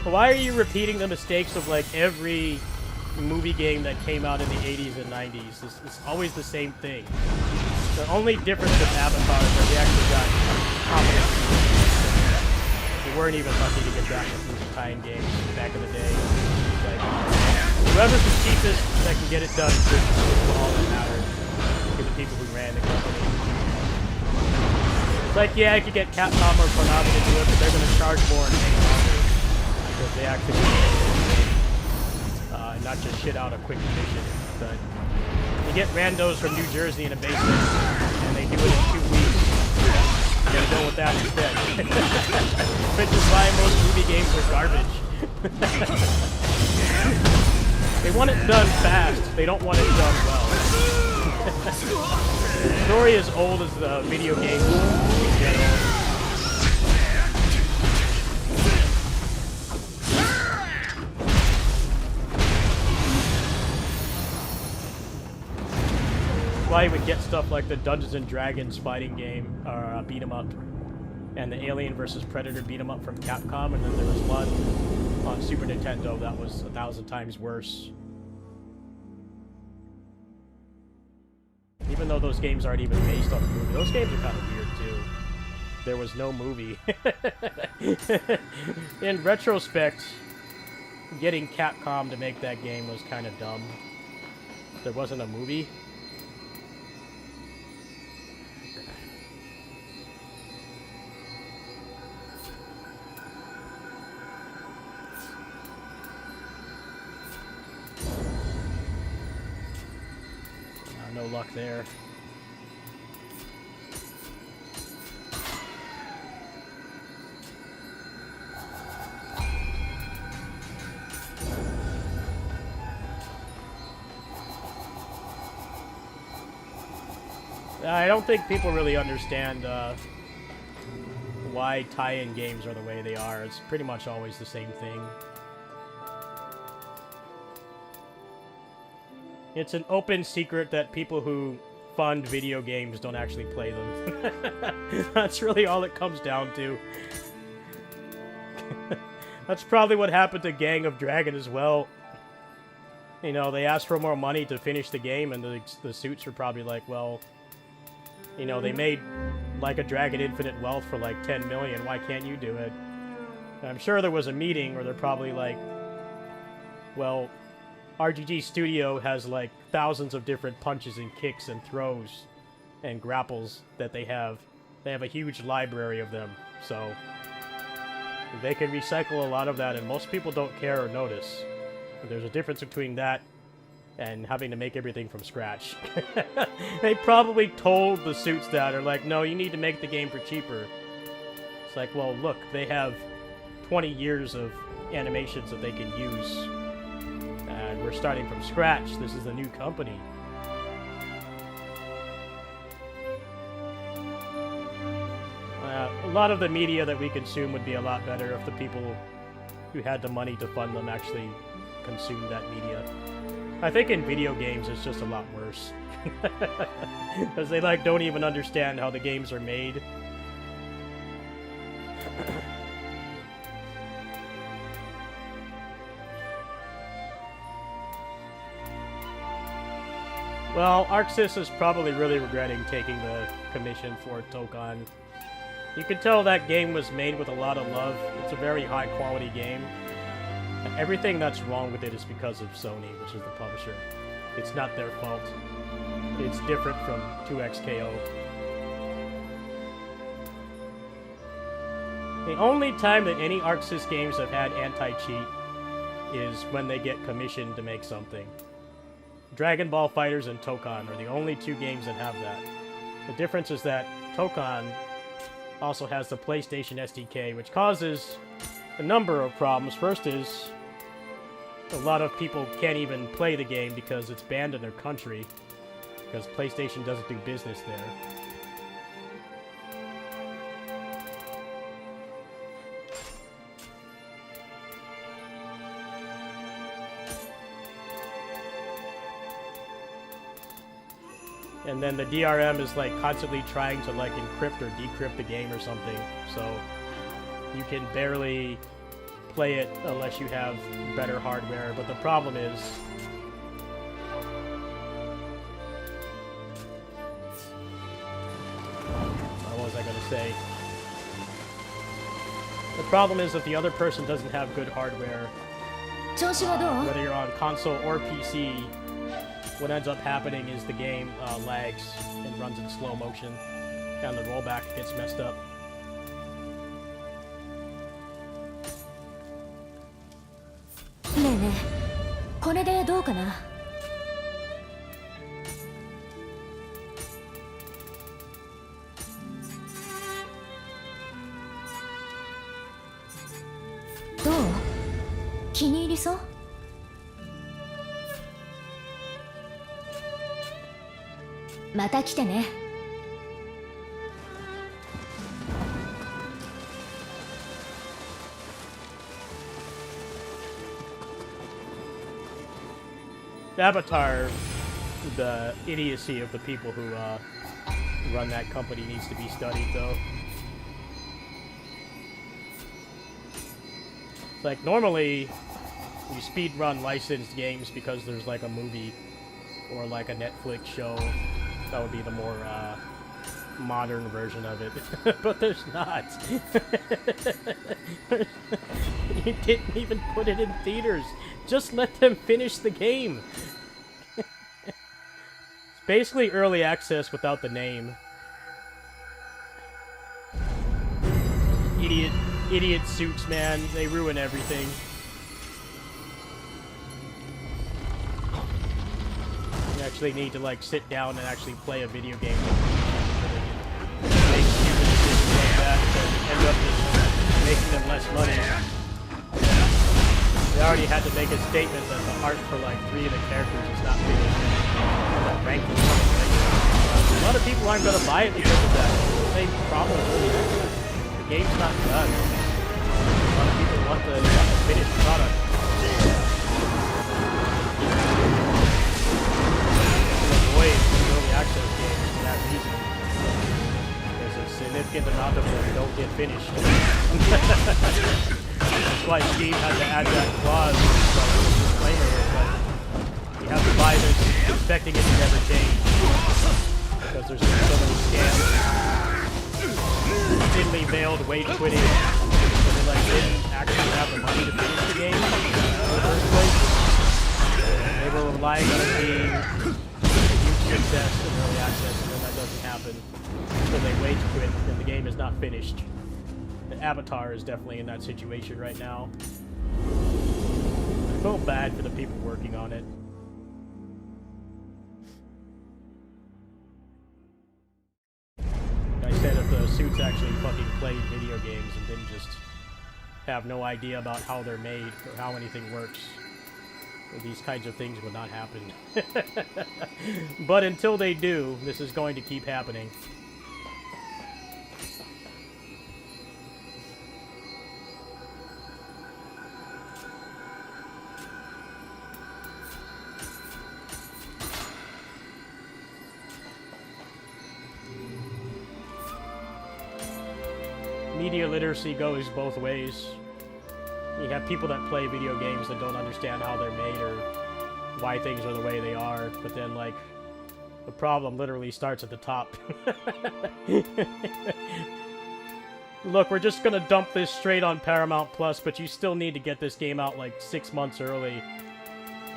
Why are you repeating the mistakes of, like, every movie game that came out in the 80s and 90s? It's always the same thing. The only difference with Avatar is that they actually got competent. They weren't even lucky to get that with movie tie-in games back in the day. Like, whoever's the cheapest that can get it done is all that matters to the people who ran the company. It's like, yeah, I could get Capcom or Konami to do it, but they're going to charge more and take longer because they actually not just shit out a quick mission. But you get randos from New Jersey in a basement, and they do it in 2 weeks. You gotta go with that instead. Which is why most movie games are garbage. They want it done fast, they don't want it done well. The story is old as the video games in general. Why you would get stuff like the Dungeons and Dragons fighting game, or beat 'em up, and the Alien vs Predator beat 'em up from Capcom, and then there was one on Super Nintendo that was 1,000 times worse. Even though those games aren't even based on the movie, those games are kind of weird too. There was no movie. In retrospect, getting Capcom to make that game was kind of dumb. There wasn't a movie. No luck there. I don't think people really understand why tie-in games are the way they are. It's pretty much always the same thing. It's an open secret that people who fund video games don't actually play them. That's really all it comes down to. That's probably what happened to Gang of Dragon as well. You know, they asked for more money to finish the game, and the suits were probably like, well, you know, they made Like a Dragon Infinite Wealth for like 10 million, why can't you do it? And I'm sure there was a meeting where they're probably like, well, RGG Studio has like thousands of different punches and kicks and throws and grapples that they have. They have a huge library of them, so they can recycle a lot of that, and most people don't care or notice. But there's a difference between that and having to make everything from scratch. They probably told the suits that, or like, no, you need to make the game for cheaper. It's like, well, look, they have 20 years of animations that they can use. And we're starting from scratch. This is a new company. lot of the media that we consume would be a lot better if the people who had the money to fund them actually consumed that media. I think in video games it's just a lot worse. Because they like don't even understand how the games are made. Well, ArcSys is probably really regretting taking the commission for Tokan. You can tell that game was made with a lot of love. It's a very high quality game. Everything that's wrong with it is because of Sony, which is the publisher. It's not their fault. It's different from 2XKO. The only time that any ArcSys games have had anti-cheat is when they get commissioned to make something. Dragon Ball FighterZ and Tokan are the only two games that have that. The difference is that Tokan also has the PlayStation SDK, which causes a number of problems. First is a lot of people can't even play the game because it's banned in their country, because PlayStation doesn't do business there. And then the DRM is like constantly trying to like encrypt or decrypt the game or something, so you can barely play it unless you have better hardware. But the problem is what was I gonna say? The problem is if the other person doesn't have good hardware, whether you're on console or PC, what ends up happening is the game lags and runs in slow motion, and the rollback gets messed up. Avatar, the idiocy of the people who run that company needs to be studied, though. It's like, normally, you speedrun licensed games because there's like a movie or like a Netflix show. That would be the more modern version of it. But there's not. You didn't even put it in theaters. Just let them finish the game. It's basically early access without the name. Idiot suits, man. They ruin everything. You actually need to like sit down and actually play a video game. Make stupid decisions like that that end up just making them less money. They already had to make a statement that the art for like 3 of the characters is not finished. That ranking coming right. A lot of people aren't going to buy it because of that. Same problem with early access. The game's not done. A lot of people want the finished product. Avoid early access games for that reason. There's a significant amount of them don't get finished. That's why Steam had to add that clause disclaimer, but you have to buy this expecting it to never change. Because there's so many scams. Thinly veiled wage quitting, so they like didn't actually have the money to finish the game in the first place. They were relying on it being a huge success in early access, and then that doesn't happen. So they wage quit, and the game is not finished. The Avatar is definitely in that situation right now. I feel bad for the people working on it. I said if the suits actually fucking played video games and didn't just have no idea about how they're made or how anything works, these kinds of things would not happen. But until they do, this is going to keep happening. media literacy goes both ways. You have people that play video games that don't understand how they're made or why things are the way they are, but then, like, the problem literally starts at the top. Look, we're just gonna dump this straight on Paramount Plus, but you still need to get this game out, like, 6 months early.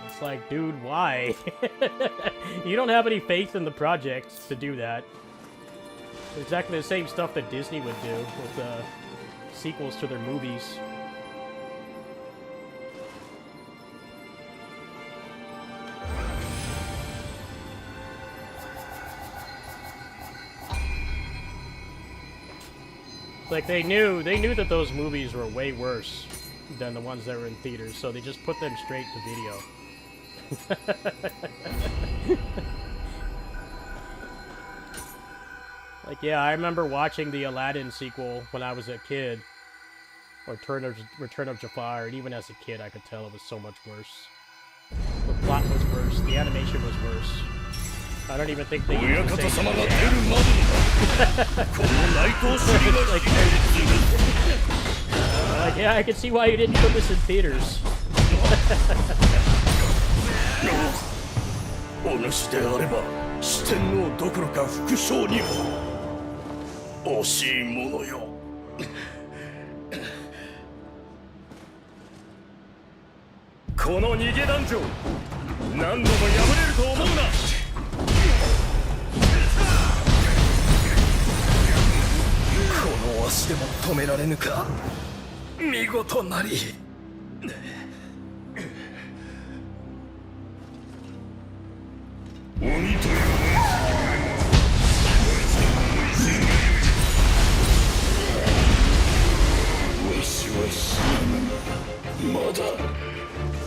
It's like, dude, why? You don't have any faith in the project to do that. It's exactly the same stuff that Disney would do with sequels to their movies. Like, they knew that those movies were way worse than the ones that were in theaters, so they just put them straight to video. Like, yeah, I remember watching the Aladdin sequel when I was a kid, or Return of Jafar, and even as a kid I could tell it was so much worse. The plot was worse, the animation was worse. I don't even think they used the same like, yeah, I can see why you didn't put this in theaters. お主であれば四天王どころか副将にも惜しいものよ。この逃げ団長、何度も破れると思うな。この足でも止められぬか。見事なり。鬼というわしは死ぬ。まだ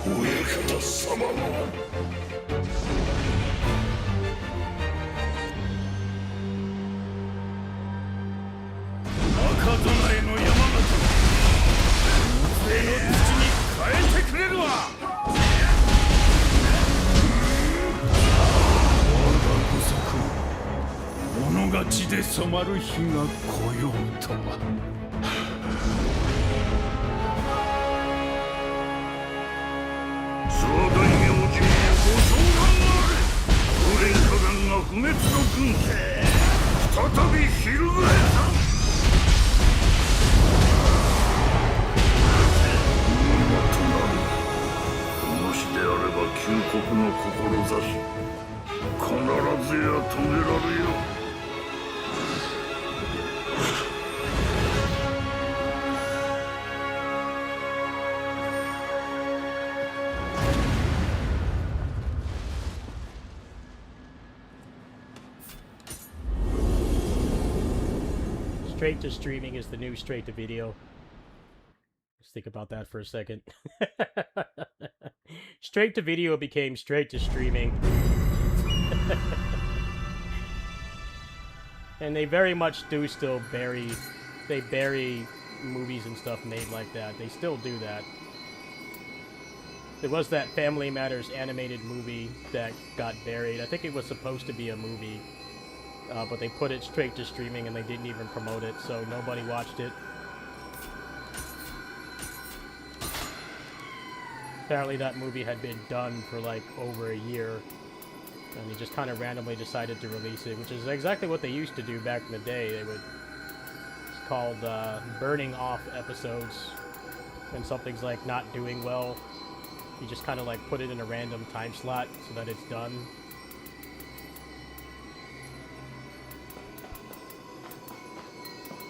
親方様の赤備えの山形風の土に変えてくれるわ。物勝ちで染まる日が来ようとは。諏訪大明神へご召喚あれ。紅蓮花眼が不滅の軍勢、再び翻さん。見事なり。お主であれば旧国の志、必ずや遂げられよ。Straight to streaming is the new straight to video. Let's think about that for a second. Straight to video became straight to streaming. And they very much do still bury movies and stuff made like that. They still do that. There was that Family Matters animated movie that got buried. I think it was supposed to be a movie. But they put it straight to streaming and they didn't even promote it, so nobody watched it. Apparently that movie had been done for like over a year, and they just kind of randomly decided to release it, which is exactly what they used to do back in the day. They would, it's called burning off episodes. When something's like not doing well, you just kind of like put it in a random time slot so that it's done.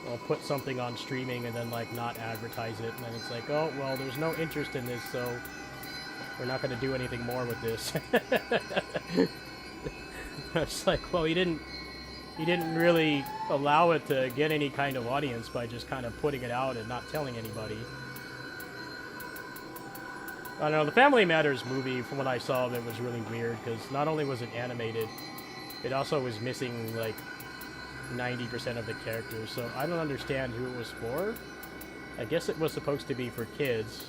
I'll put something on streaming and then like not advertise it, and then it's like, oh well, there's no interest in this, so we're not going to do anything more with this. It's like, well, he didn't really allow it to get any kind of audience by just kind of putting it out and not telling anybody. I don't know, the Family Matters movie, from what I saw of it, was really weird, because not only was it animated, it also was missing like 90% of the characters, so I don't understand who it was for. I guess it was supposed to be for kids,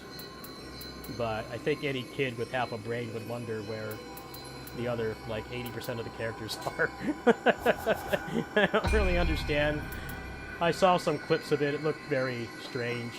but I think any kid with half a brain would wonder where the other, like, 80% of the characters are. I don't really understand I saw some clips of it. It looked very strange.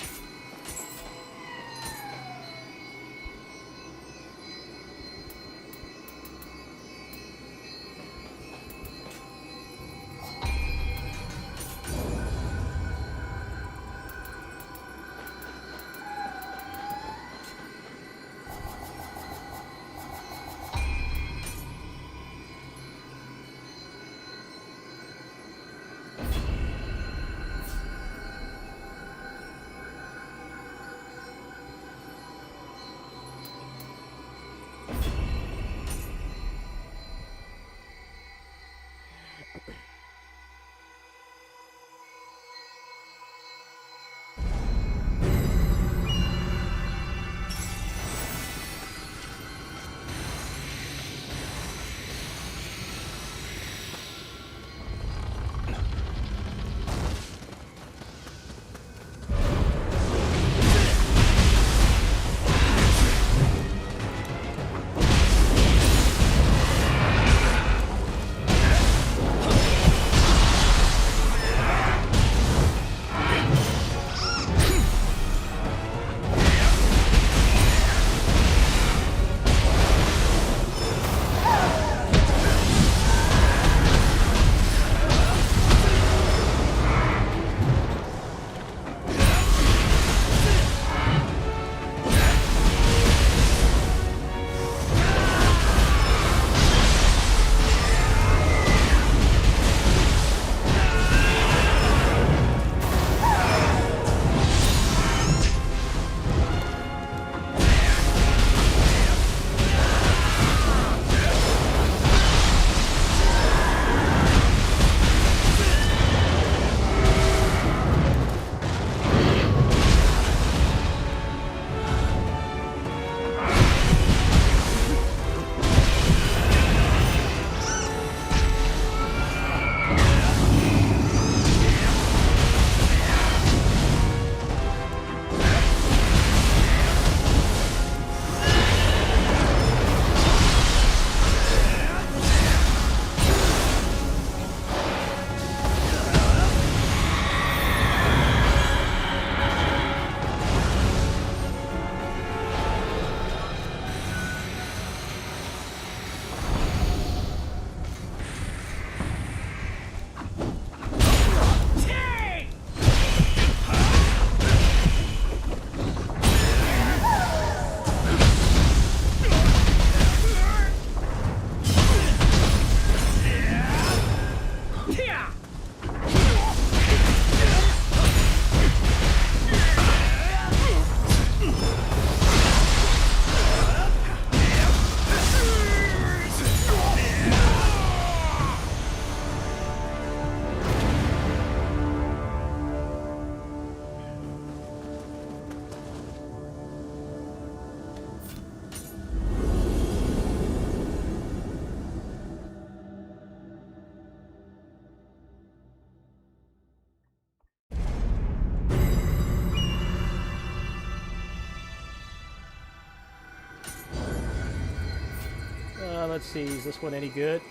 Let's see, is this one any good?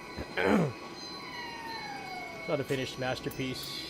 Not a finished masterpiece.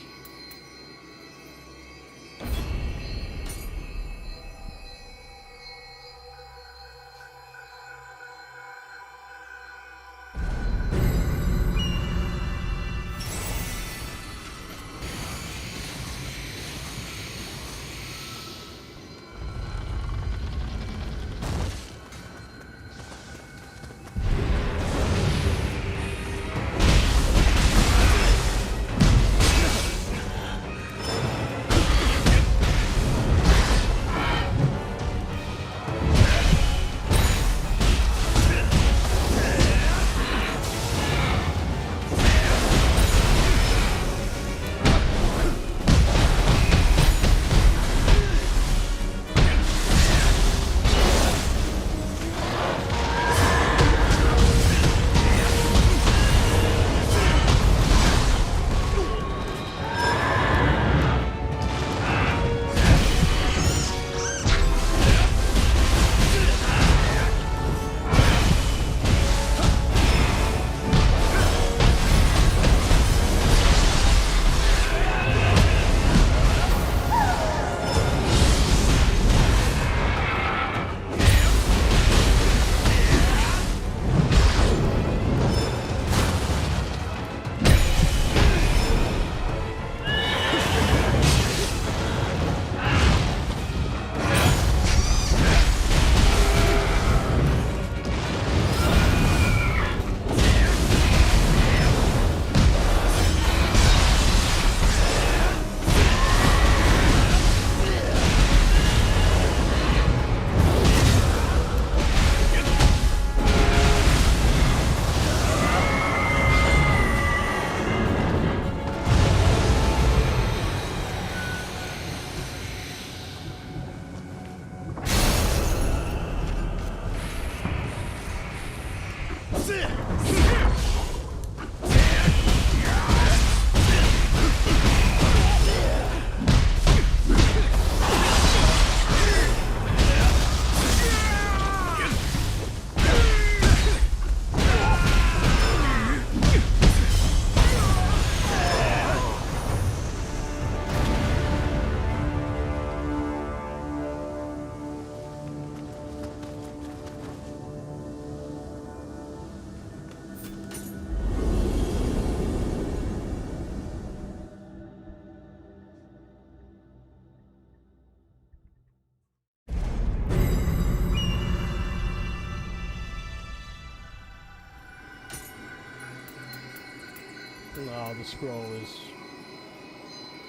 Oh, the scroll is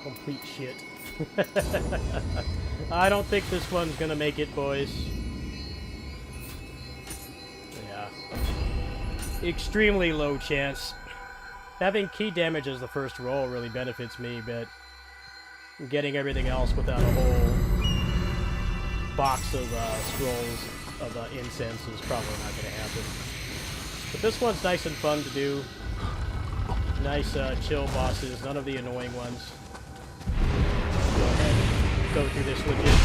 complete shit. I don't think this one's gonna make it, boys. Yeah. Extremely low chance. Having key damage as the first roll really benefits me, but getting everything else without a whole box of scrolls of incense is probably not going to happen. But this one's nice and fun to do. Nice chill bosses, none of the annoying ones. Go ahead and go through this legit.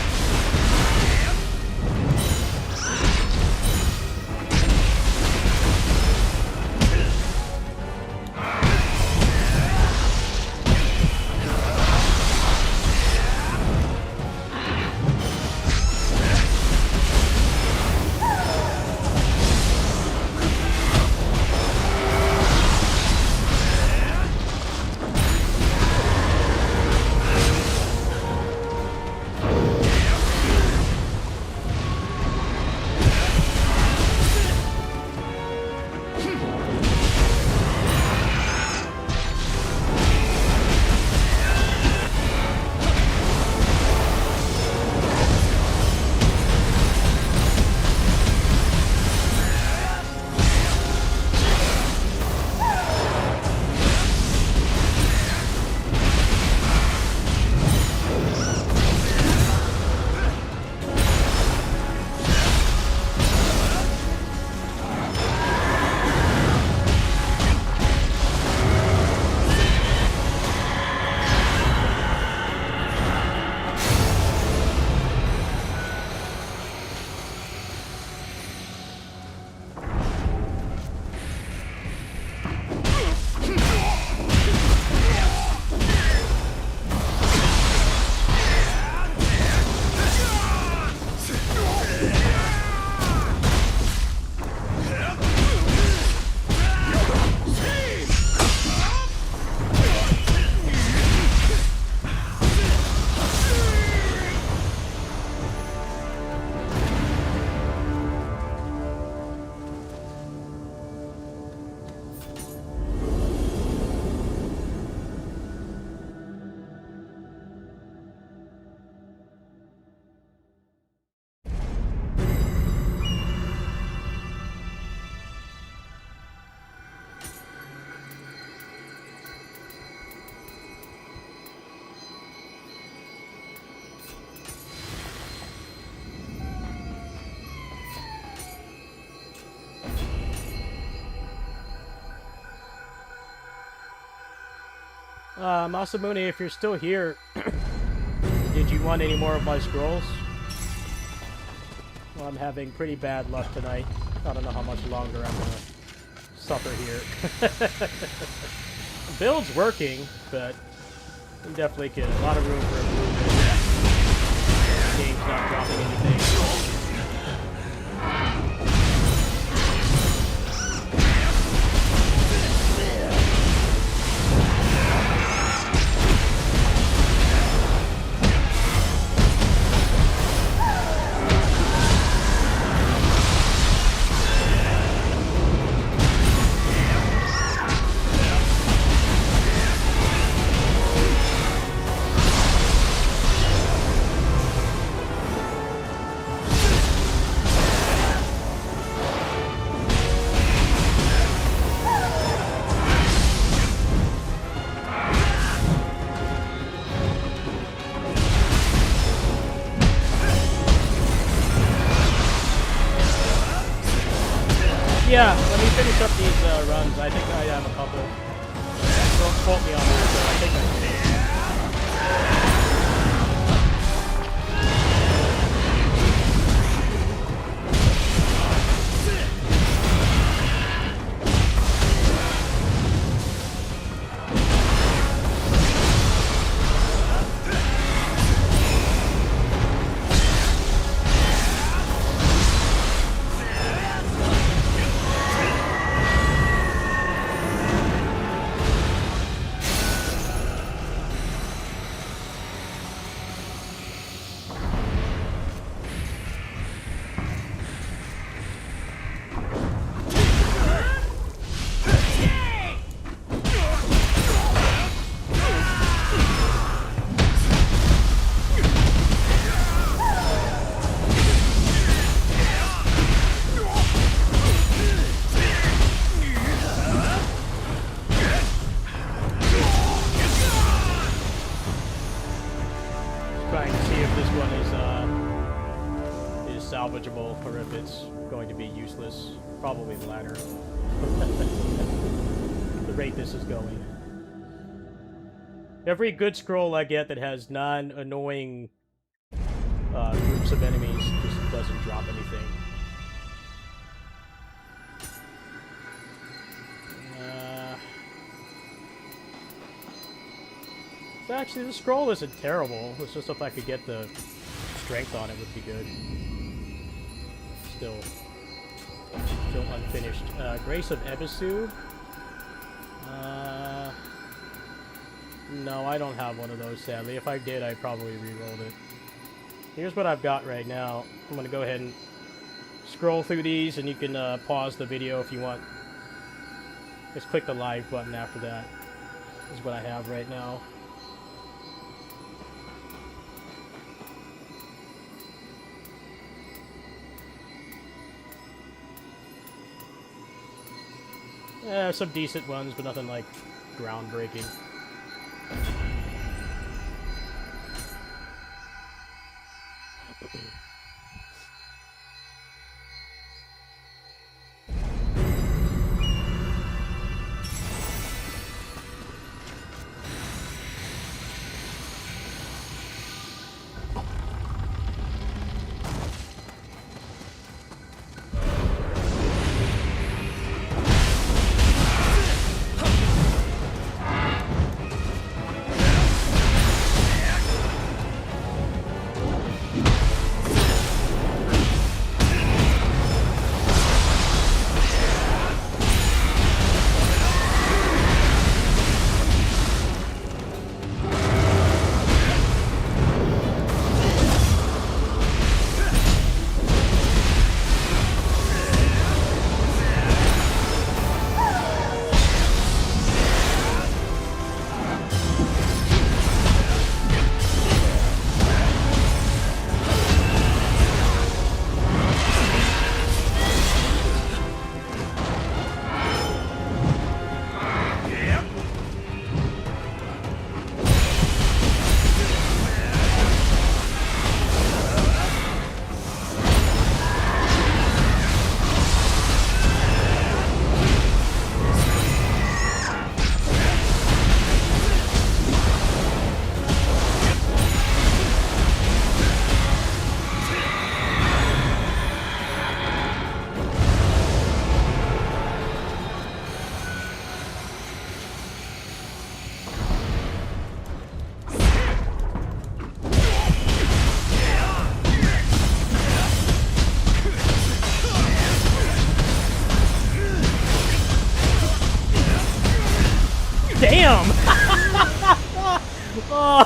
Masamune, if you're still here, did you want any more of my scrolls? Well, I'm having pretty bad luck tonight. I don't know how much longer I'm gonna suffer here. Build's working, but definitely could. A lot of room for improvement. Game's not dropping anything. Yeah, let me finish up these runs. I think I have a couple. Don't quote me on that, but I think I did. salvageable or if it's going to be useless. Probably the latter. The rate this is going. Every good scroll I get that has non-annoying groups of enemies just doesn't drop anything. Actually, the scroll isn't terrible. It's just if I could get the strength on it would be good. Still unfinished. Grace of Ebisu. No, I don't have one of those, sadly. If I did, I probably re-rolled it. Here's what I've got right now. I'm going to go ahead and scroll through these, and you can pause the video if you want. Just click the live button after that. This is what I have right now. Yeah, some decent ones, but nothing like groundbreaking. Damn! Oh.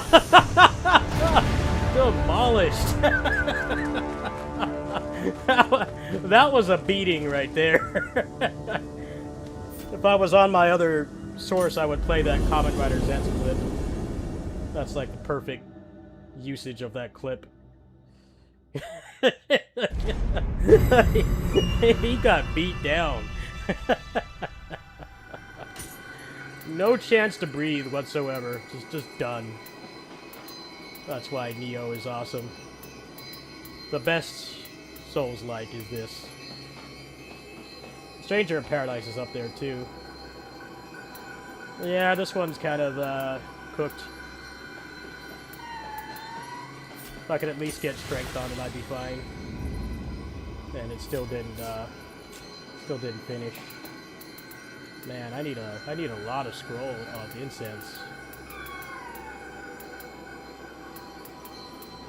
Demolished. That was a beating right there. If I was on my other source, I would play that Kamen Rider Zen's clip. That's like the perfect usage of that clip. He got beat down. No chance to breathe whatsoever. Just done. That's why Neo is awesome. The best Souls-like is this. Stranger in Paradise is up there too. Yeah, this one's kind of cooked. If I could at least get strength on it, I'd be fine. And it still didn't finish. Man, I need a lot of scroll of incense.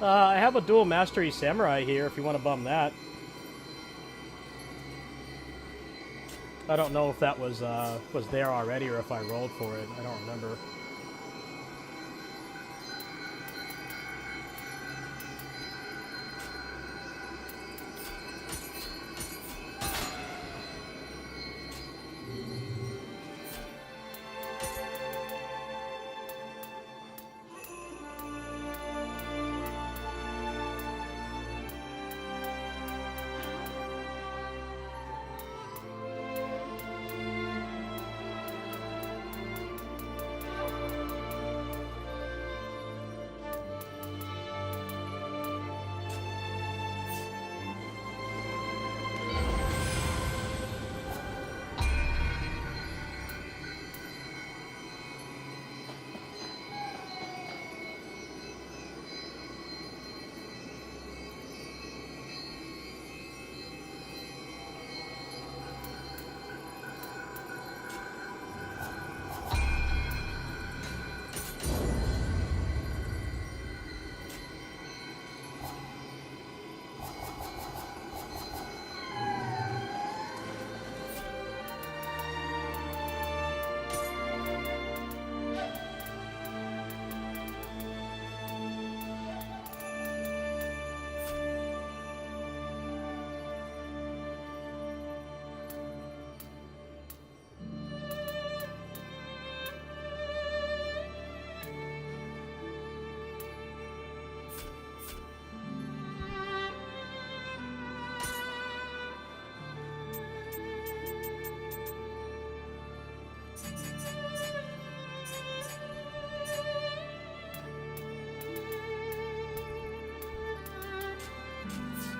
I have a dual mastery samurai here if you want to bum that. I don't know if that was there already or if I rolled for it. I don't remember.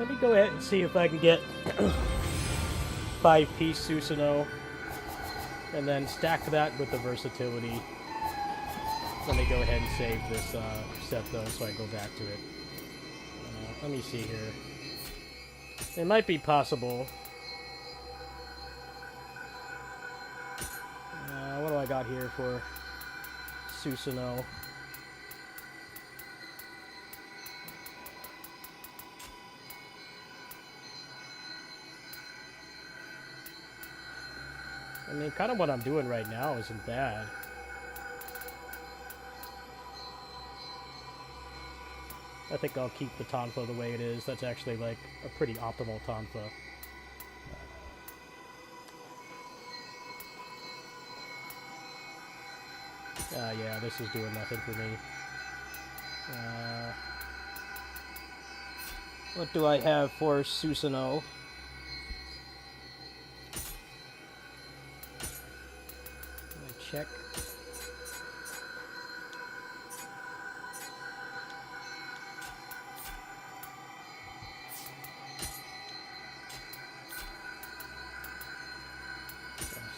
Let me go ahead and see if I can get 5-piece Susanoo, and then stack that with the versatility. Let me go ahead and save this set though, so I go back to it. Let me see here. It might be possible. What do I got here for Susanoo? I mean, kind of what I'm doing right now isn't bad. I think I'll keep the Tonfa the way it is. That's actually like a pretty optimal Tonfa. Yeah, this is doing nothing for me. What do I have for Susanoo? Check.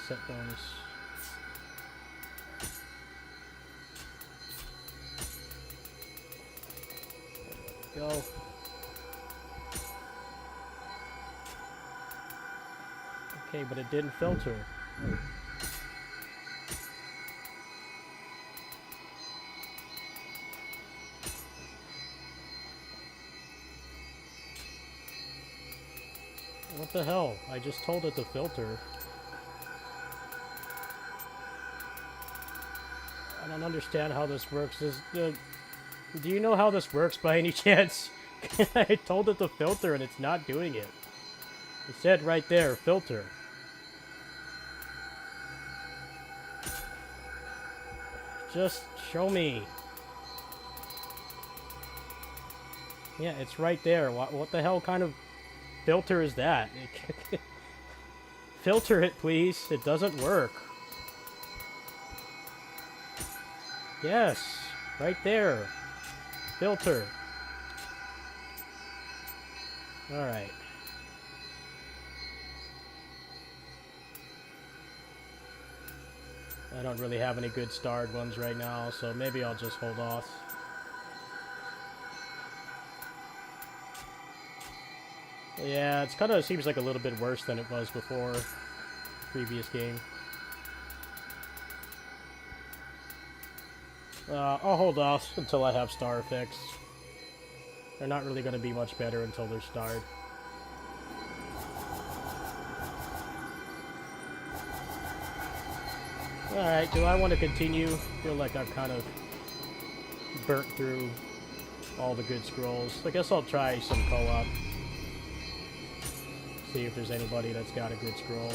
Set bonus. There we go. Okay, but it didn't filter. What the hell? I just told it to filter. I don't understand how this works. Do you know how this works by any chance? I told it to filter and it's not doing it. It said right there, filter. Just show me. Yeah, it's right there. What the hell kind of filter is that? Filter it, please. It doesn't work. Yes, right there. Filter. Alright. I don't really have any good starred ones right now, so maybe I'll just hold off. Yeah, it's kind of seems like a little bit worse than it was before. Previous game. I'll hold off until I have star effects. They're not really going to be much better until they're starred. Alright, do I want to continue? I feel like I've kind of burnt through all the good scrolls. I guess I'll try some co-op. See if there's anybody that's got a good scroll.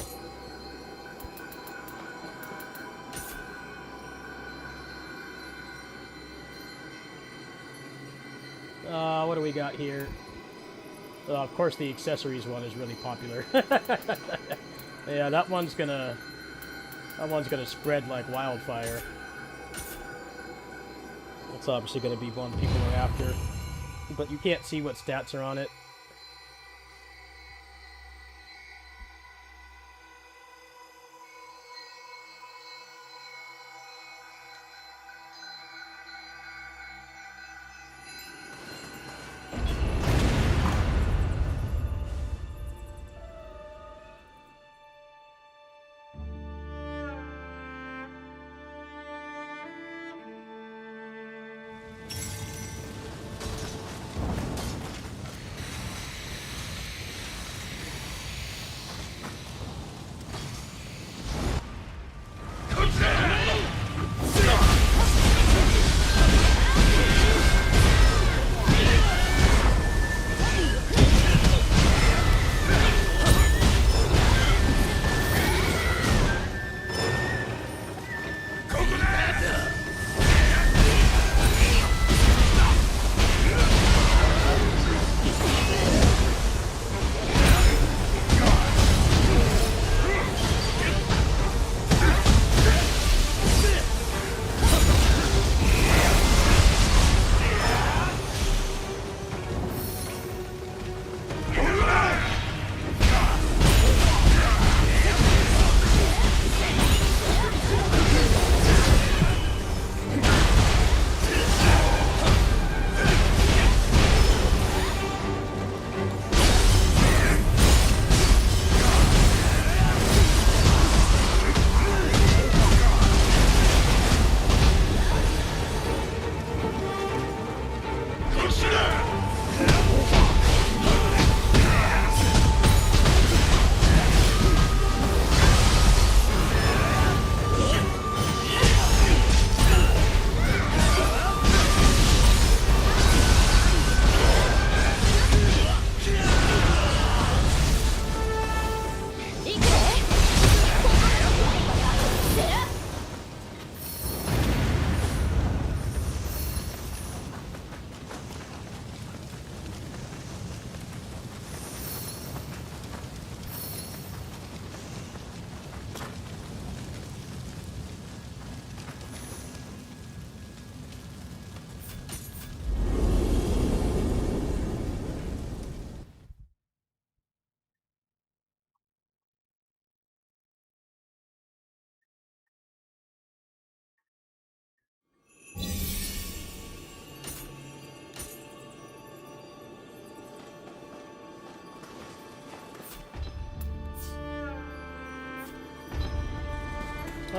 What do we got here? Of course, the accessories one is really popular. Yeah, that one's gonna spread like wildfire. That's obviously gonna be one people are after, but you can't see what stats are on it.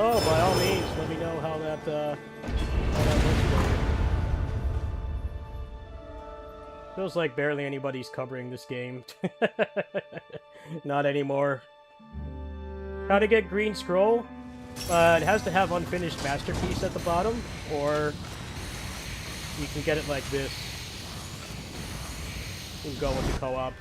Oh, by all means, let me know how that looks for you. Feels like barely anybody's covering this game. Not anymore. How to get green scroll? It has to have unfinished masterpiece at the bottom, or you can get it like this. You can go with the co-op.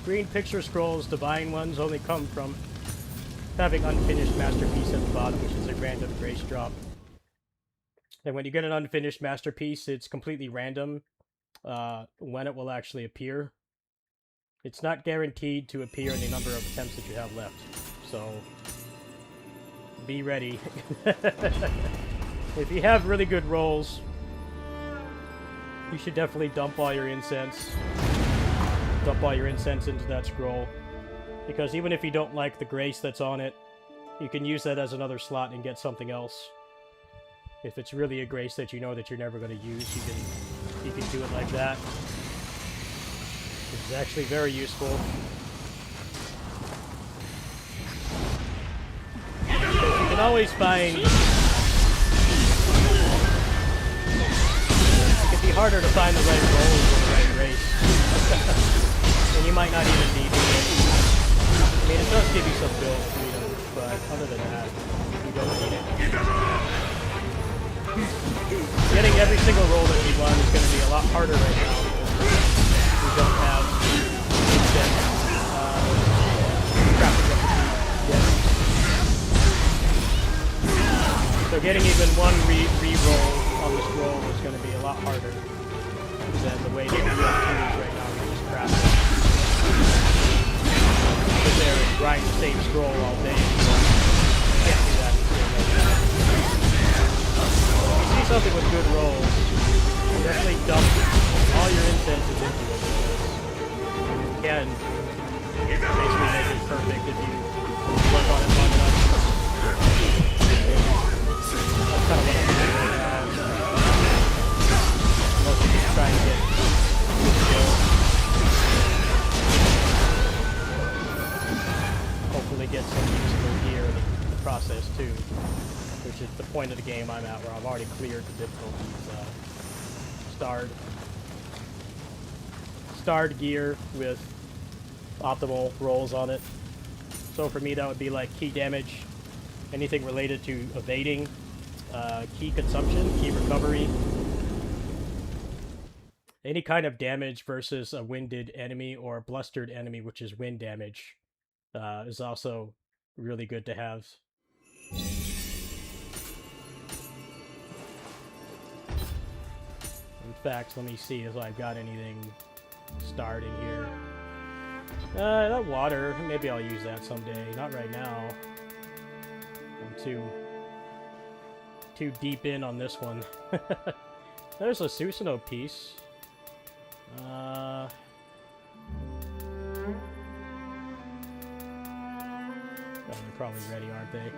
Green picture scrolls, divine ones, only come from having unfinished masterpiece at the bottom, which is a random grace drop. And when you get an unfinished masterpiece, it's completely random when it will actually appear. It's not guaranteed to appear in the number of attempts that you have left, so be ready. If you have really good rolls, you should definitely dump all your incense. Dump all your incense into that scroll, because even if you don't like the grace that's on it, you can use that as another slot and get something else. If it's really a grace that you know that you're never going to use, you can do it like that. It's actually very useful. Because you can always find... It can be harder to find the right rolls or the right grace. And you might not even need it. I mean, it does give you some build freedom, but other than that, you don't need it. Getting every single roll that you want is going to be a lot harder right now because we don't have instant crafting yet. So getting even one re-roll on the scroll is going to be a lot harder than the way that we have right now. We just craft it. Sit there and grind the same scroll all day. Can't do that. If you see something with good rolls, definitely dump all your incenses into it. You can basically make it perfect if you work on it long enough. That's kind of what I'm doing right now. Mostly just trying to get good skill. Hopefully get some useful gear in the process too, which is the point of the game I'm at, where I've already cleared the difficulties. Starred gear with optimal rolls on it. So for me that would be like key damage, anything related to evading, key consumption, key recovery, any kind of damage versus a winded enemy or a blustered enemy, which is wind damage, is also really good to have. In fact, let me see if I've got anything starting here. That water, maybe I'll use that someday. Not right now. I'm too deep in on this one. There's a Susanoo piece. Oh, they're probably ready, aren't they?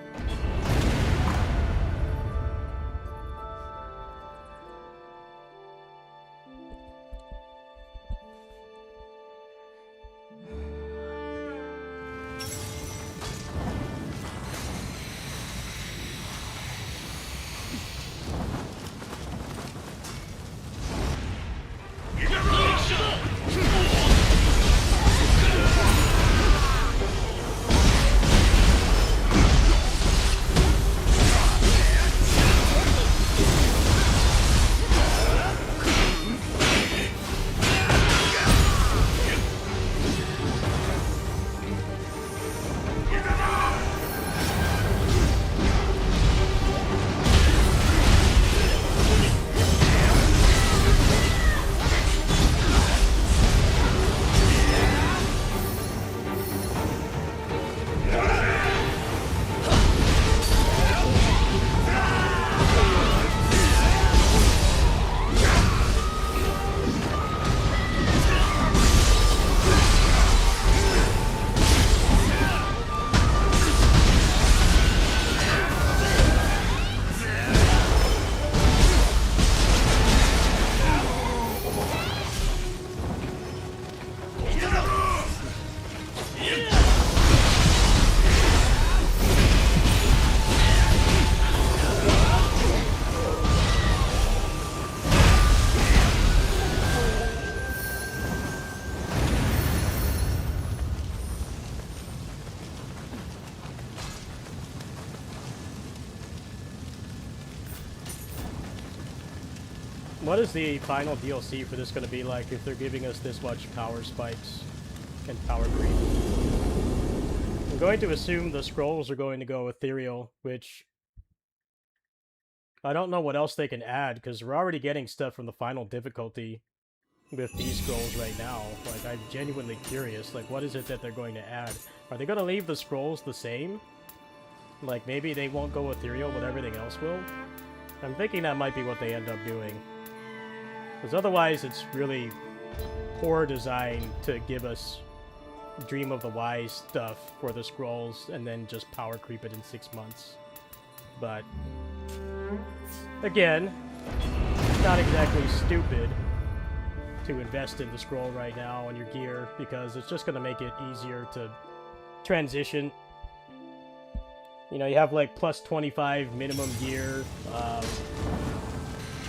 What is the final DLC for this going to be like if they're giving us this much power spikes and power creep? I'm going to assume the scrolls are going to go ethereal, which I don't know what else they can add, because we're already getting stuff from the final difficulty with these scrolls right now. Like, I'm genuinely curious, like, what is it that they're going to add? Are they going to leave the scrolls the same? Like, maybe they won't go ethereal, but everything else will? I'm thinking that might be what they end up doing. Because otherwise, it's really poor design to give us Dream of the Wise stuff for the scrolls and then just power creep it in 6 months. But again, it's not exactly stupid to invest in the scroll right now on your gear, because it's just going to make it easier to transition. You know, you have like plus 25 minimum gear,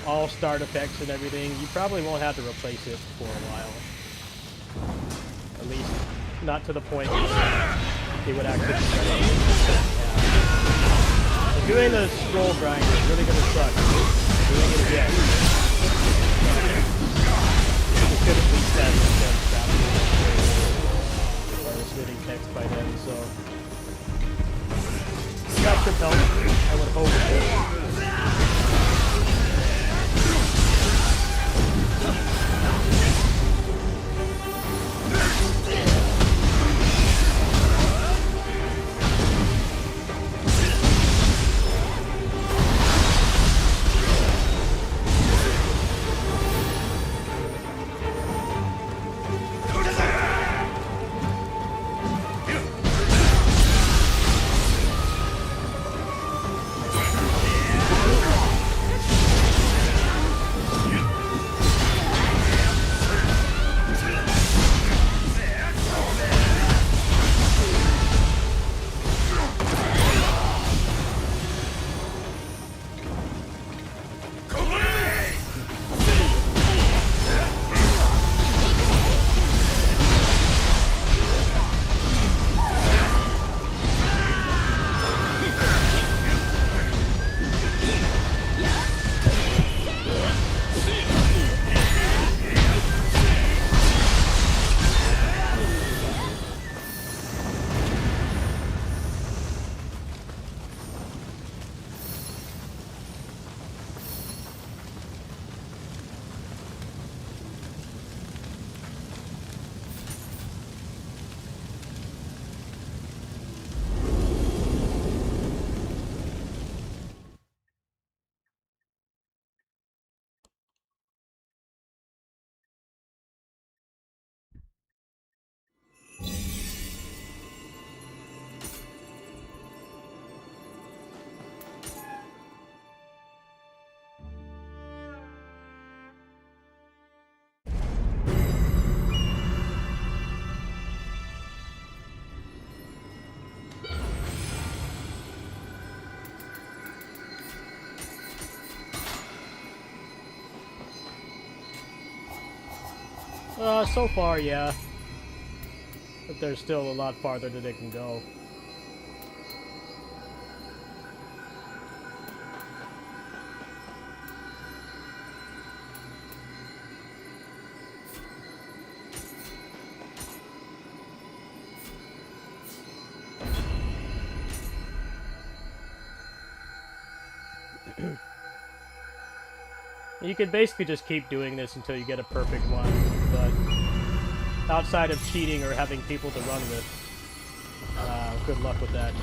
all start effects and everything. You probably won't have to replace it for a while. At least not to the point where it would actually start. So doing the scroll grind is really going to suck. Doing it again. You could at least have it I was hitting text by then, so that should help, I would hope. So far, yeah. But there's still a lot farther that it can go. You could basically just keep doing this until you get a perfect one, but outside of cheating or having people to run with, good luck with that.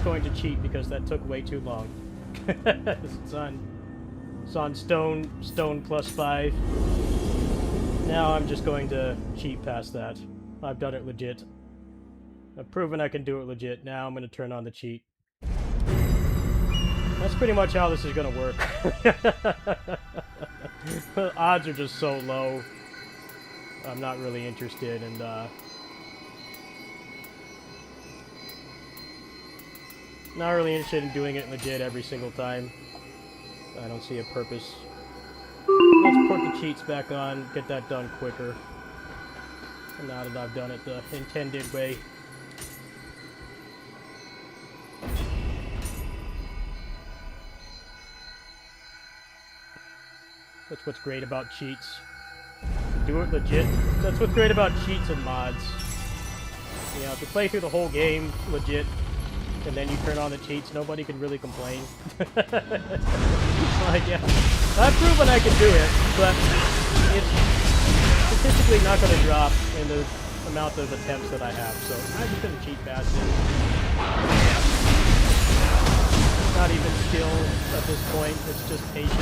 going to cheat because that took way too long. It's on stone +5. Now I'm just going to cheat past that. I've done it legit. I've proven I can do it legit. Now I'm going to turn on the cheat. That's pretty much how this is going to work. The odds are just so low. I'm not really interested in not really interested in doing it legit every single time. I don't see a purpose. Let's put the cheats back on, get that done quicker. Now that I've done it the intended way. That's what's great about cheats. Do it legit. That's what's great about cheats and mods. You know, if you play through the whole game legit, and then you turn on the cheats, nobody can really complain. Like, yeah, I've proven I can do it, but it's statistically not going to drop in the amount of attempts that I have, so I'm just going to cheat past it. Not even skill at this point, it's just patience.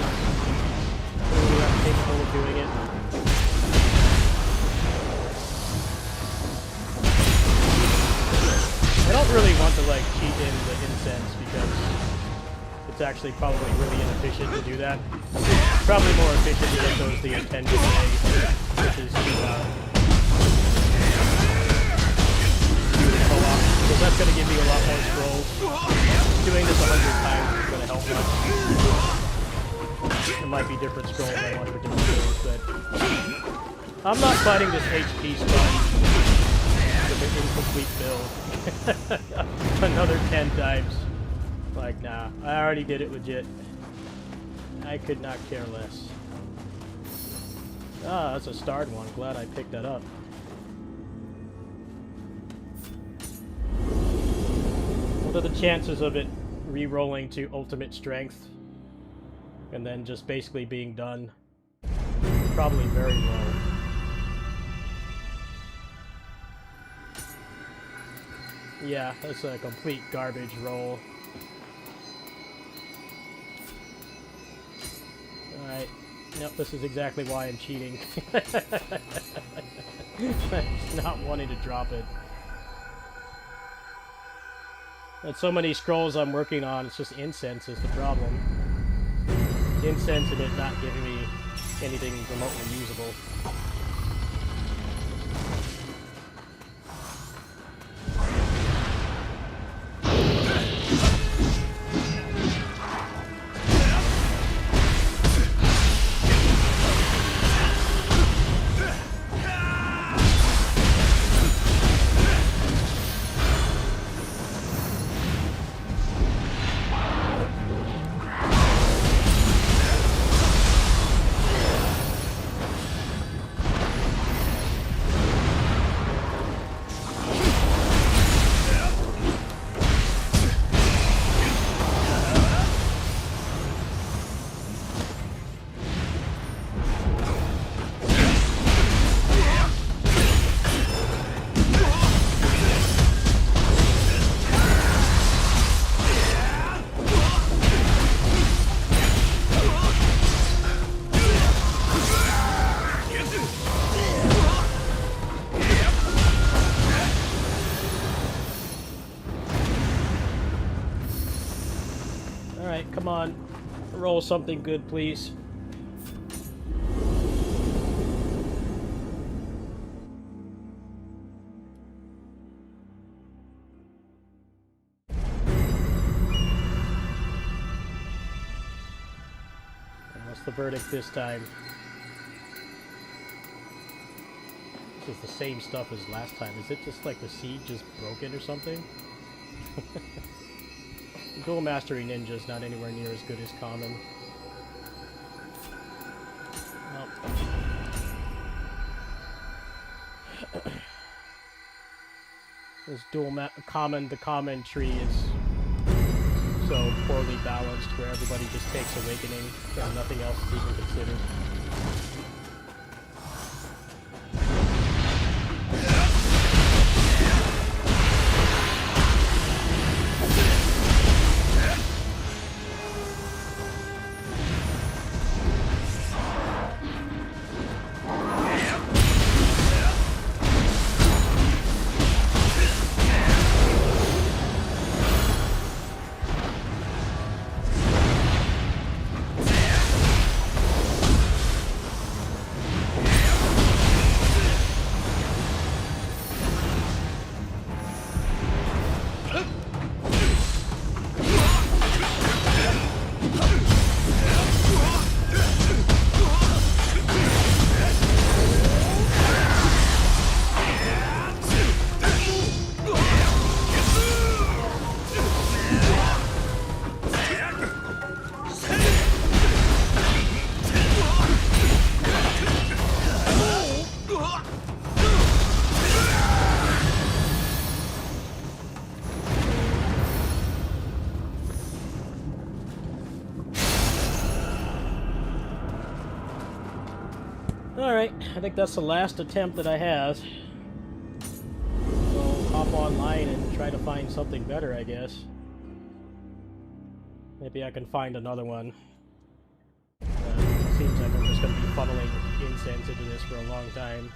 Clearly I'm capable of doing it. I don't really want to like cheat in the incense because it's actually probably really inefficient to do that. It's probably more efficient to get those the intended way, which is to do the co-op, because that's going to give me a lot more scrolls. Doing this 100 times is going to help much. There might be different scrolls I want for different things, but I'm not fighting this HP sponge with an incomplete build. Another 10 times. Like, nah, I already did it legit. I could not care less. Ah, that's a starred one. Glad I picked that up. What are the chances of it re-rolling to ultimate strength and then just basically being done? Probably very low. Yeah, that's a complete garbage roll. Alright. Nope, this is exactly why I'm cheating. Not wanting to drop it. And so many scrolls I'm working on, it's just incense is the problem. Incense and it not giving me anything remotely usable. Come on, roll something good, please. And what's the verdict this time? This is the same stuff as last time. Is it just like the seed just broken or something? Dual Mastery Ninja's not anywhere near as good as common. Nope. This the common tree is so poorly balanced where everybody just takes Awakening and nothing else is even considered. Alright, I think that's the last attempt that I have. So hop online and try to find something better, I guess. Maybe I can find another one. Seems like I'm just going to be funneling incense into this for a long time.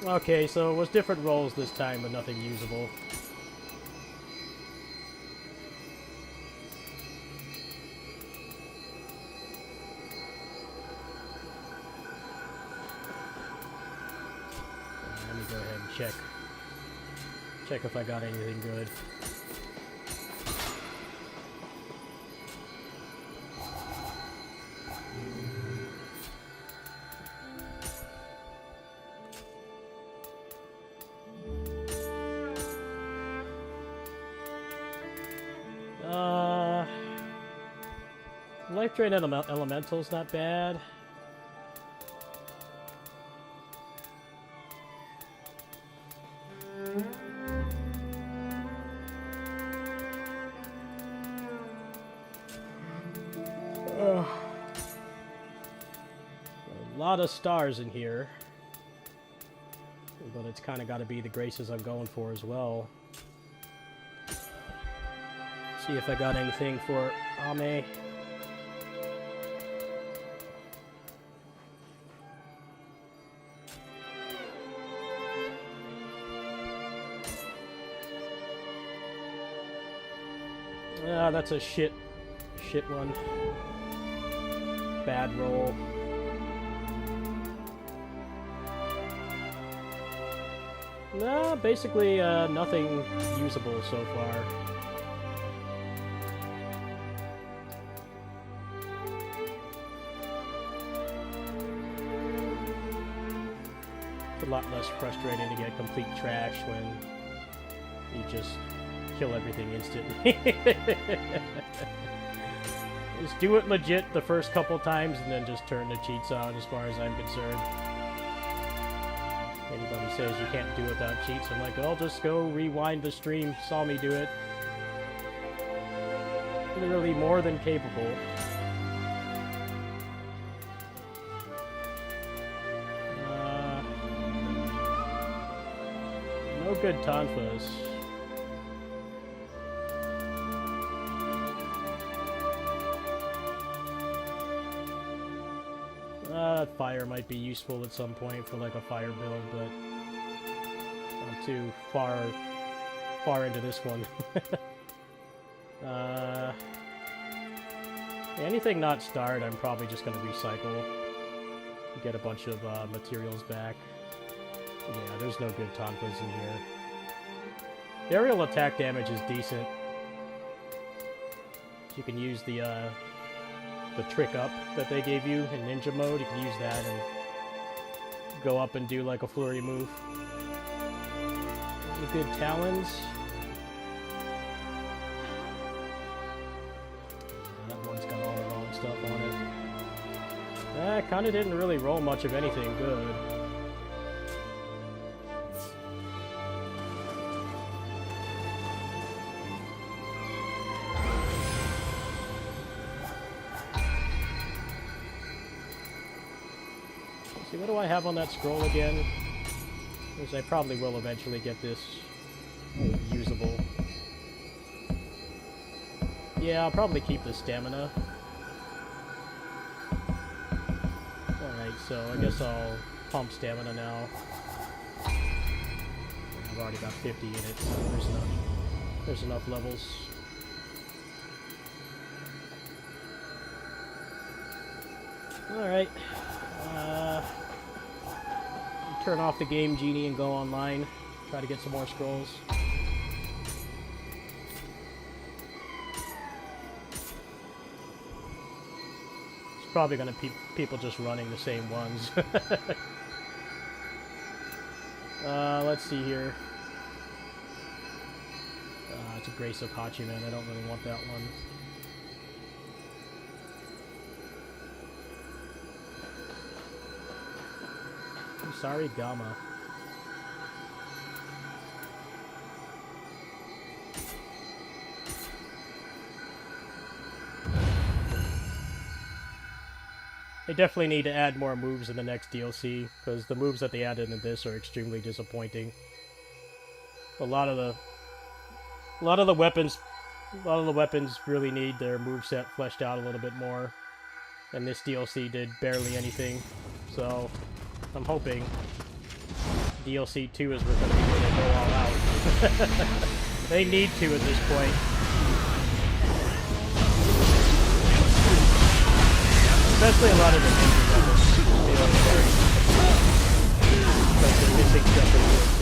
Okay, so it was different roles this time, but nothing usable. Let me go ahead and check if I got anything good. Life Drain Elemental's not bad. A lot of stars in here. But it's kind of got to be the graces I'm going for as well. See if I got anything for Ame. Ah, that's a shit one. Bad roll. Nah, basically nothing usable so far. It's a lot less frustrating to get complete trash when you just kill everything instantly. Just do it legit the first couple times and then just turn the cheats on as far as I'm concerned. Anybody says you can't do it without cheats, I'm like, I'll just go rewind the stream, saw me do it. Literally more than capable. No good Tonfas. Fire might be useful at some point for like a fire build, but I'm too far into this one. Anything not starred, I'm probably just going to recycle. Get a bunch of materials back. Yeah, there's no good Tonfas in here. The aerial attack damage is decent. You can use the trick up that they gave you in ninja mode. You can use that and go up and do like a flurry move. Any good talons? That one's got all the wrong stuff on it. Kinda didn't really roll much of anything good. See, what do I have on that scroll again? Because I probably will eventually get this usable. Yeah, I'll probably keep the stamina. Alright, so I guess I'll pump stamina now. I've already got 50 in it, so there's enough levels. Alright. Turn off the Game Genie and go online. Try to get some more scrolls. It's probably gonna be people just running the same ones. Let's see here. It's a Grace of Hachiman. I don't really want that one. Sorry, Gamma. They definitely need to add more moves in the next DLC, because the moves that they added in this are extremely disappointing. A lot of the weapons really need their moveset fleshed out a little bit more, and this DLC did barely anything. So I'm hoping DLC 2 is going to be where they go all out. They need to at this point. Especially a lot of the major weapons feel very like they're missing stuff in DLC.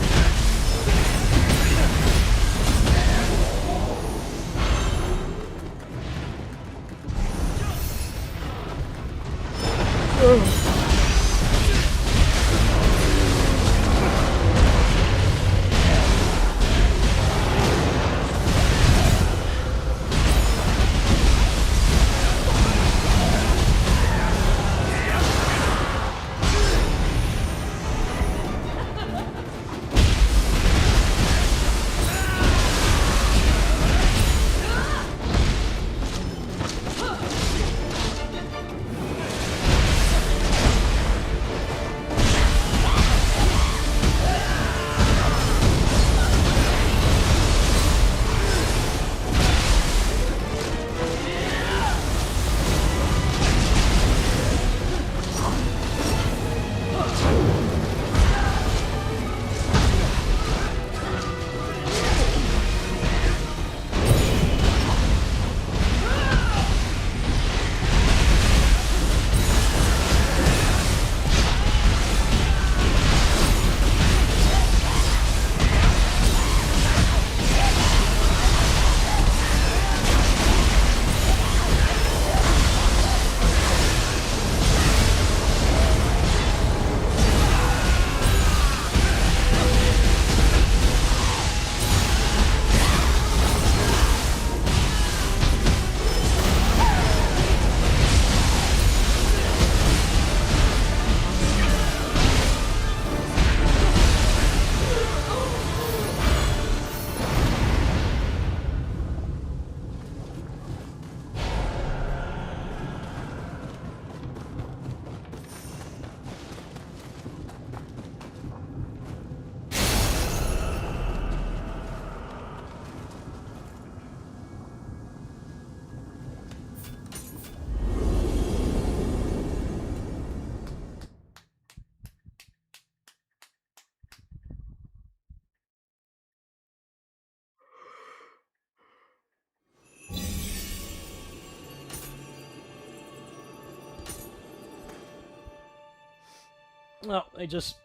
Well, they just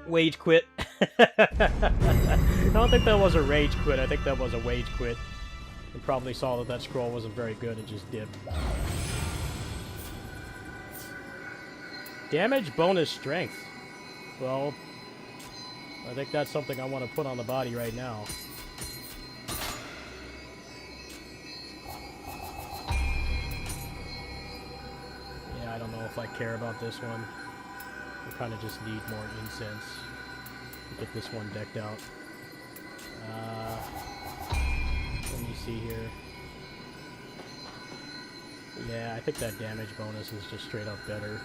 wage quit. I don't think that was a rage quit. I think that was a wage quit. They probably saw that that scroll wasn't very good and just dipped. Damage, bonus, strength. Well, I think that's something I want to put on the body right now. Yeah, I don't know if I care about this one. I kind of just need more incense to get this one decked out. Let me see here. Yeah, I think that damage bonus is just straight up better.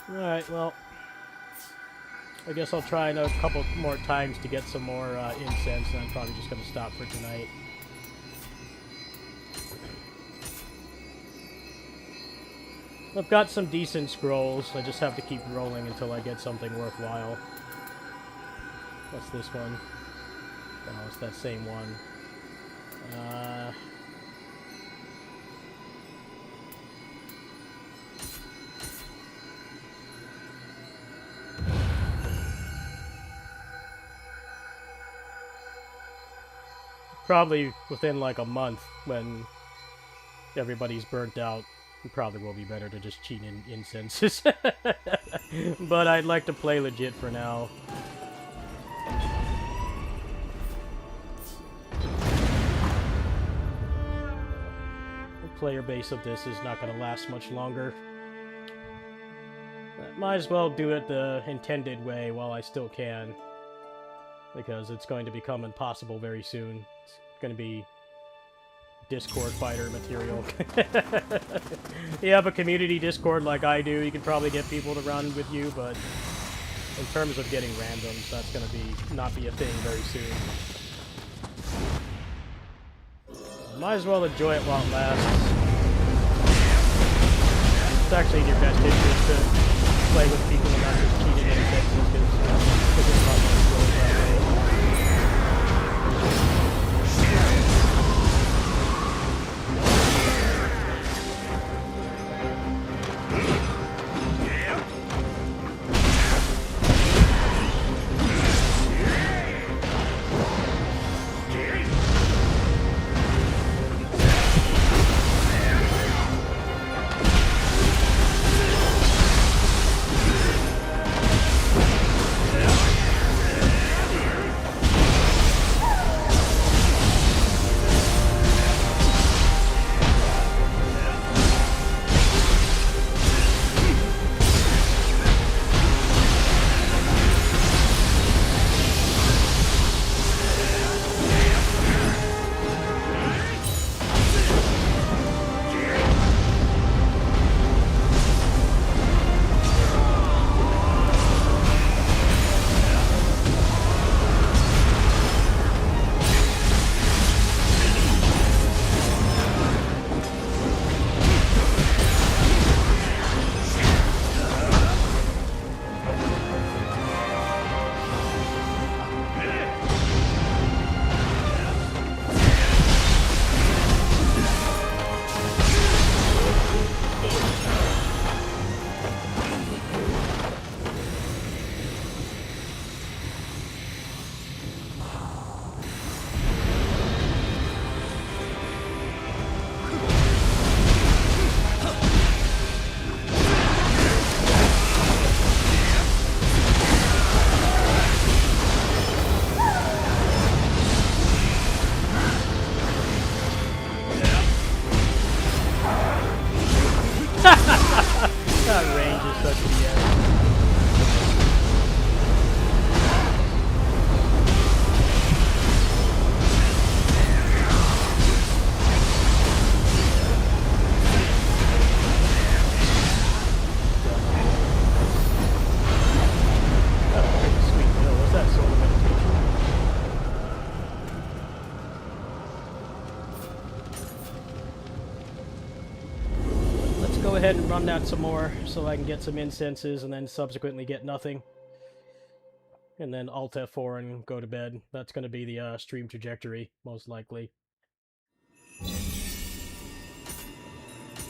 Alright, well, I guess I'll try a couple more times to get some more incense, and I'm probably just going to stop for tonight. I've got some decent scrolls. I just have to keep rolling until I get something worthwhile. What's this one? Oh, it's that same one. Probably within like a month, when everybody's burnt out, it probably will be better to just cheat in incenses. But I'd like to play legit for now. The player base of this is not going to last much longer. Might as well do it the intended way while I still can, because it's going to become impossible very soon. It's going to be Discord fighter material. You have a community Discord like I do, you can probably get people to run with you, but in terms of getting randoms, that's going to not be a thing very soon. Might as well enjoy it while it lasts. It's actually in your best interest to play with people and not just cheat in incenses, because it's not going to go that way. That range is such BS. Go ahead and run that some more so I can get some incenses and then subsequently get nothing. And then Alt F4 and go to bed. That's going to be the stream trajectory, most likely.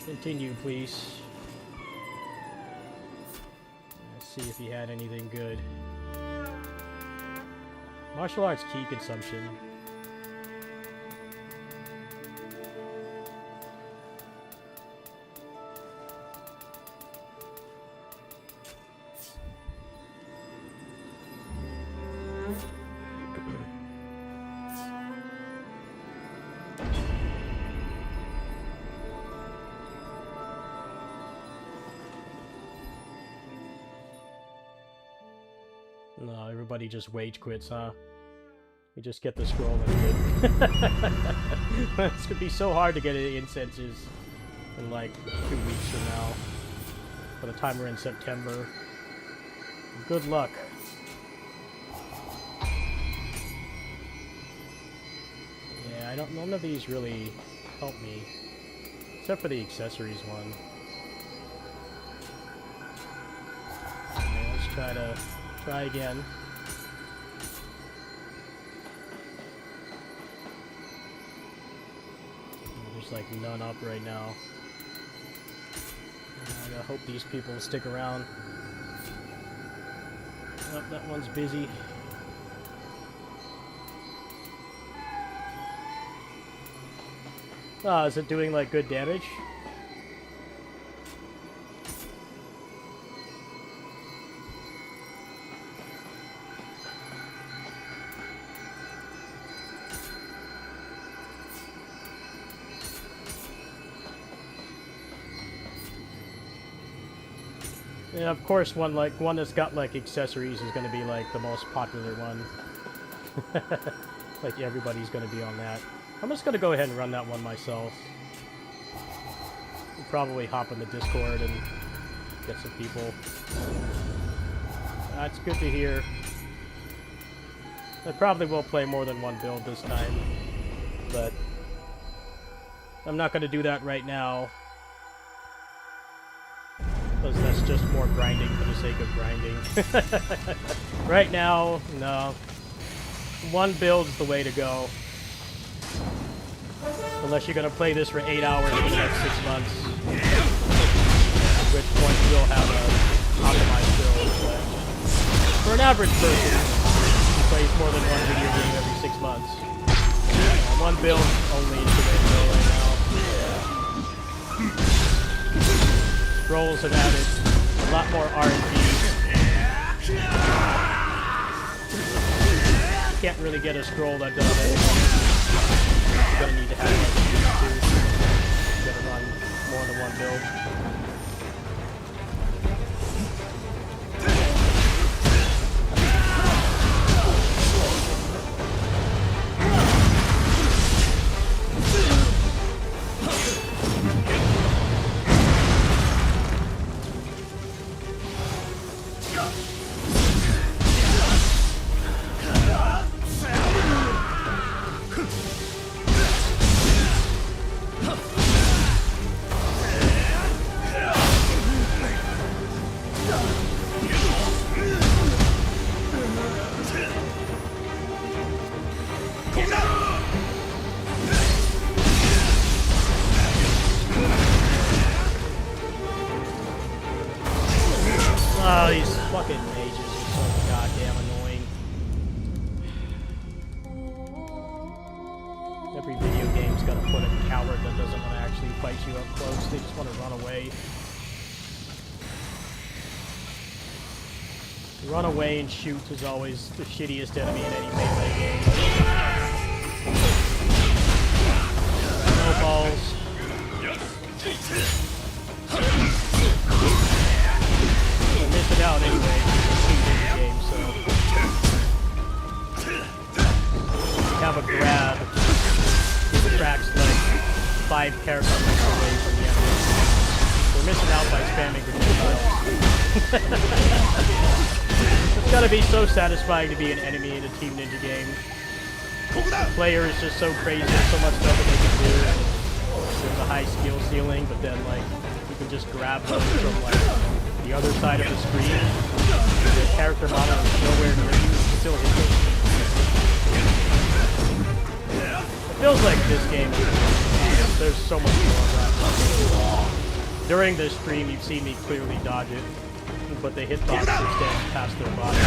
Continue, please. Let's see if he had anything good. Martial arts key consumption. No, everybody just wage quits, huh? You just get the scroll and quit. It's gonna be so hard to get incenses in like 2 weeks from now. By the time we're in September. Good luck. Yeah, none of these really help me. Except for the accessories one. try again. There's like none up right now. I gotta hope these people will stick around. Oh, that one's busy. Ah, is it doing like good damage? Yeah, of course, one that's got like accessories is going to be like the most popular one. Like everybody's going to be on that. I'm just going to go ahead and run that one myself. I'll probably hop in the Discord and get some people. That's good to hear. I probably will play more than one build this time, but I'm not going to do that right now. Because that's just more grinding for the sake of grinding. Right now, no. One build's the way to go. Unless you're going to play this for 8 hours for the next 6 months. At which point you'll have a optimized build. But for an average person who plays more than one video game every 6 months, one build only is the way to go right now. Scrolls have added a lot more RNG. You can't really get a scroll that does it. You're gonna need to have like two. You're gonna run more than one build. Oh, these fucking mages are so goddamn annoying. Every video game's gotta put a coward that doesn't want to actually fight you up close. They just want to run away. Run away and shoot is always the shittiest enemy in any melee game. No balls. I'm missing out anyway. It's a game, so have a grab. It attracts like 5 characters away from the enemy. We're missing out by spamming grenades. It's gotta be so satisfying to be an enemy in a Team Ninja game. The player is just so crazy, there's so much stuff that they can do. There's a high skill ceiling, but then like you can just grab them from like the other side of the screen. The character model is nowhere near you, you can still hit it. It feels like this game, there's so much more of that. During this stream, you've seen me clearly dodge it, but the hitbox extends past their body.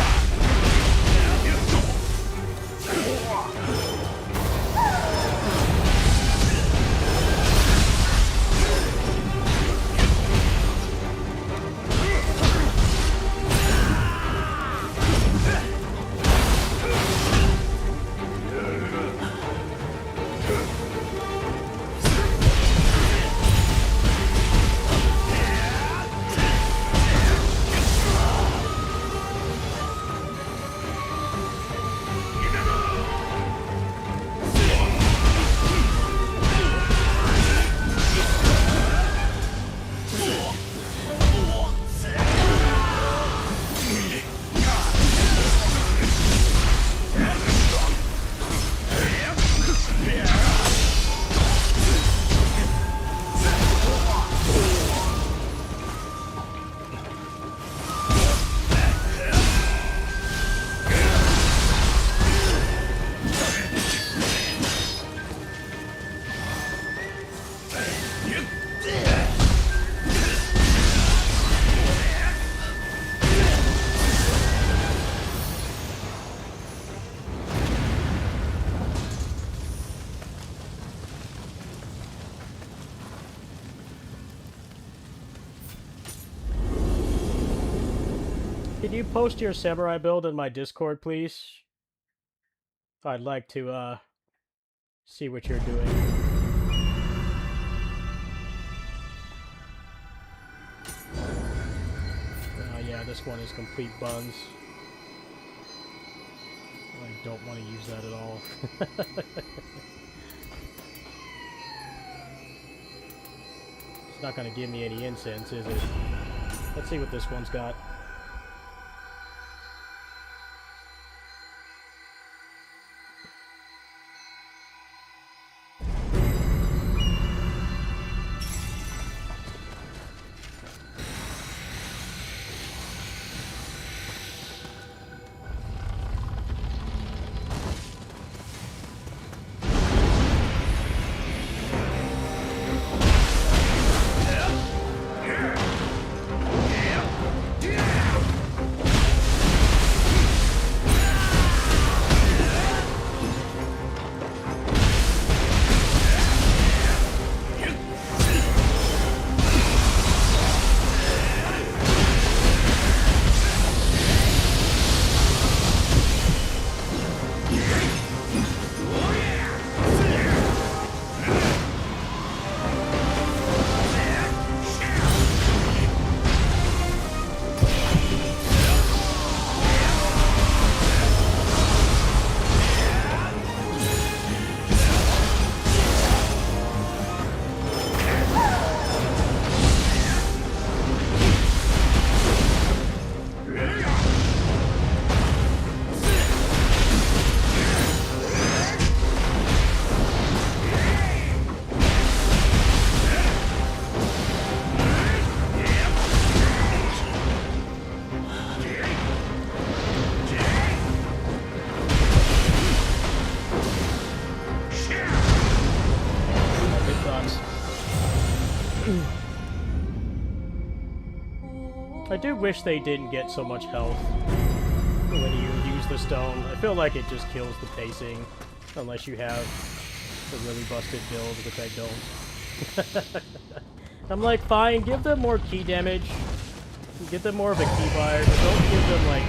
Can you post your samurai build in my Discord, please? I'd like to, see what you're doing. Yeah, this one is complete buns. I don't want to use that at all. It's not going to give me any incense, is it? Let's see what this one's got. I do wish they didn't get so much health when you use the stone. I feel like it just kills the pacing, unless you have a really busted build, which I don't. I'm like, fine, give them more key damage, give them more of a key buyer, but don't give them, like,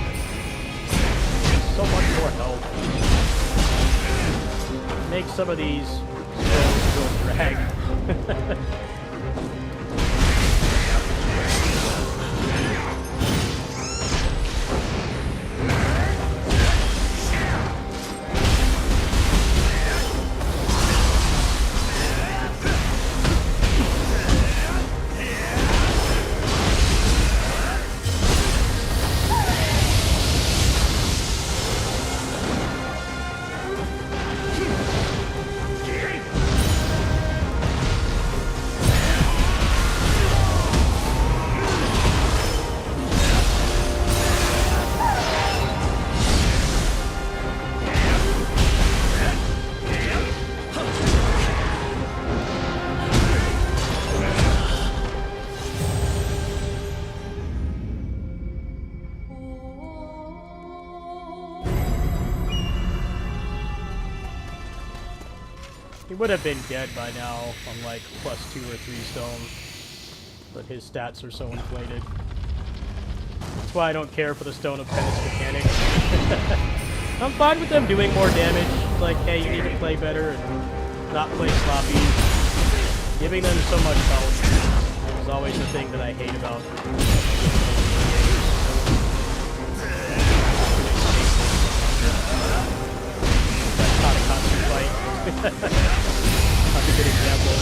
so much more health. Make some of these spells go drag. He would have been dead by now on like +2 or 3 stone, but his stats are so inflated. That's why I don't care for the Stone of Penance mechanic. I'm fine with them doing more damage. Like, hey, you need to play better and not play sloppy. Giving them so much health is always the thing that I hate about. That's a good example.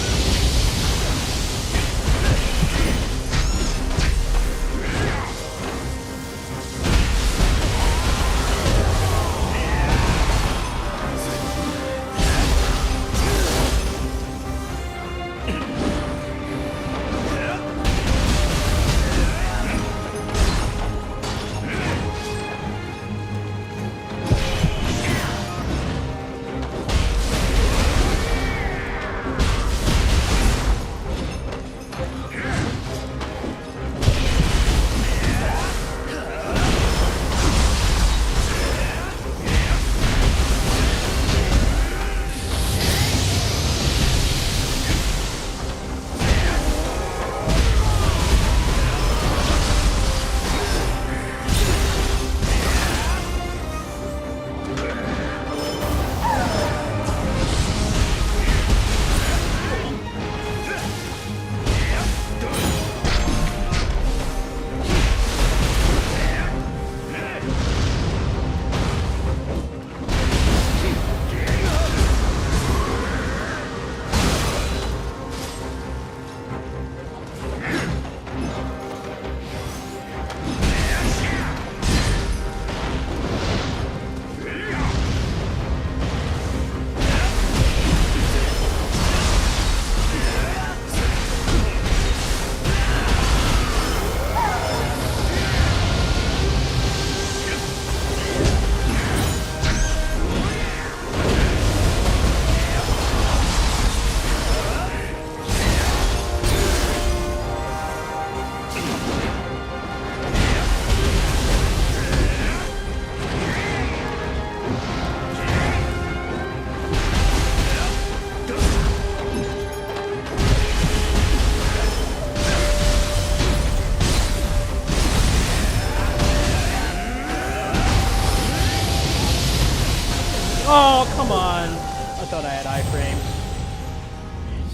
Oh, come on. I thought I had iframes.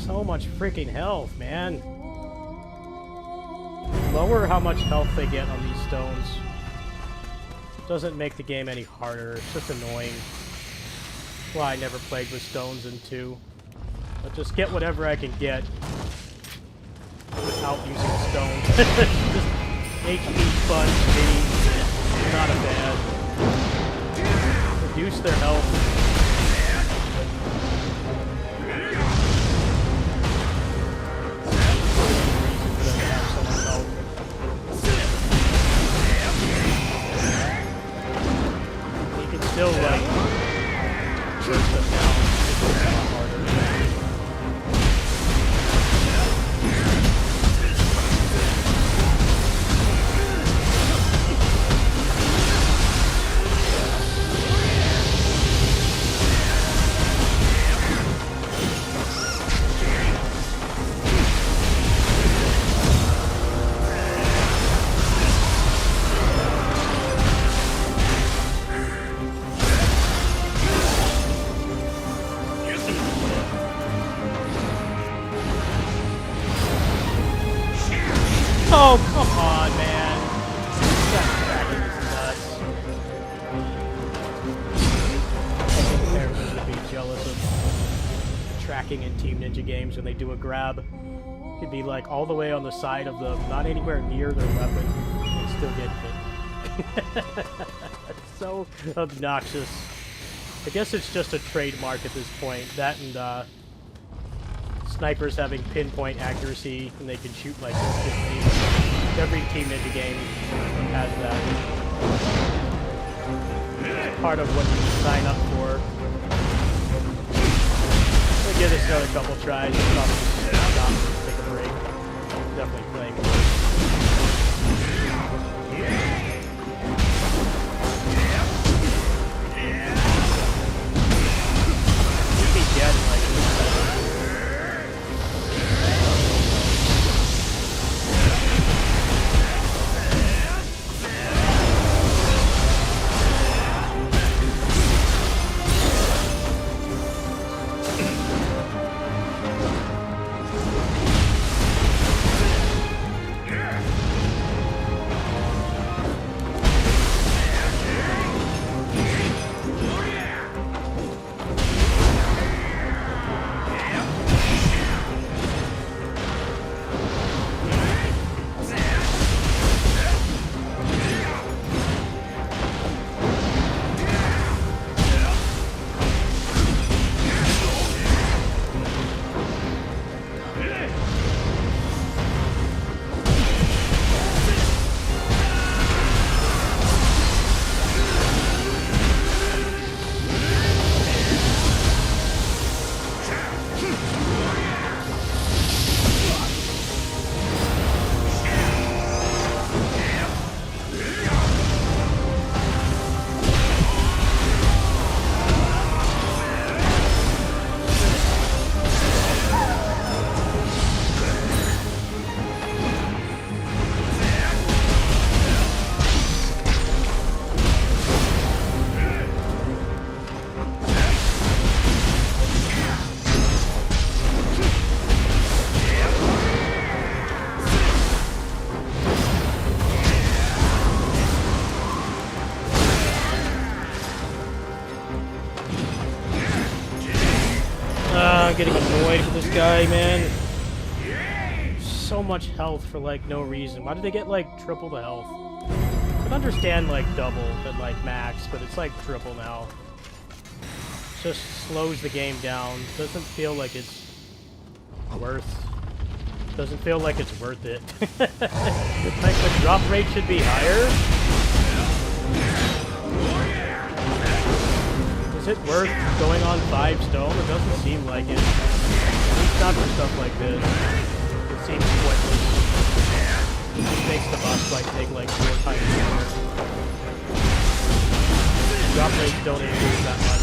So much freaking health, man. Lower how much health they get on these stones. Doesn't make the game any harder. It's just annoying. Well, I never played with stones in 2. But just get whatever I can get without using stones. Just HP sponge, mini. Not a bad. Reduce their health. Still like push them down. It's a lot harder. Oh, come on, man. That tracking is nuts. I think characters would be jealous of tracking in Team Ninja games when they do a grab. Could be like all the way on the side of them, not anywhere near their weapon, and still get hit. It's so obnoxious. I guess it's just a trademark at this point. That and snipers having pinpoint accuracy, and they can shoot like instantly. Every Team Ninja game has that. It's part of what you sign up for. We'll give this another couple tries. Probably stop and take a break. Definitely playing more. You'd be dead in like I'm getting annoyed with this guy, man. So much health for like no reason. Why did they get like triple the health? I can understand like double and like max, but it's like triple now. Just slows the game down. Doesn't feel like it's worth. Doesn't feel like it's worth it. Like the drop rate should be higher. Is it worth going on 5 stone? It doesn't seem like it. At least not for stuff like this. It seems pointless. It makes the boss fight take like 4 times longer. Drop rates don't improve that much.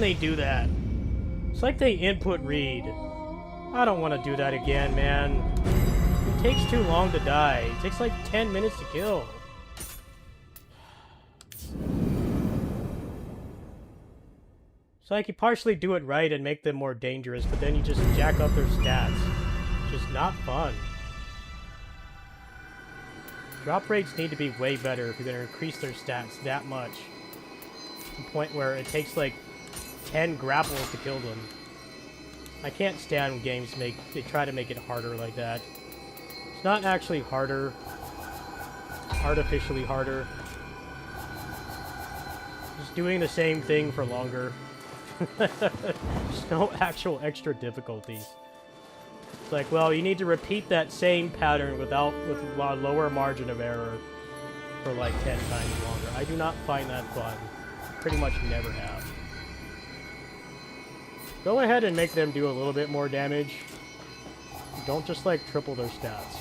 when they do that. It's like they input read. I don't want to do that again, man. It takes too long to die. It takes like 10 minutes to kill. So like you partially do it right and make them more dangerous, but then you just jack up their stats. Just not fun. Drop rates need to be way better if you're going to increase their stats that much. To the point where it takes like 10 grapples to kill them. I can't stand when games they try to make it harder like that. It's not actually harder. It's artificially harder. Just doing the same thing for longer. There's no actual extra difficulty. It's like, well, you need to repeat that same pattern with a lower margin of error for like 10 times longer. I do not find that fun. Pretty much never have. Go ahead and make them do a little bit more damage. Don't just like triple their stats.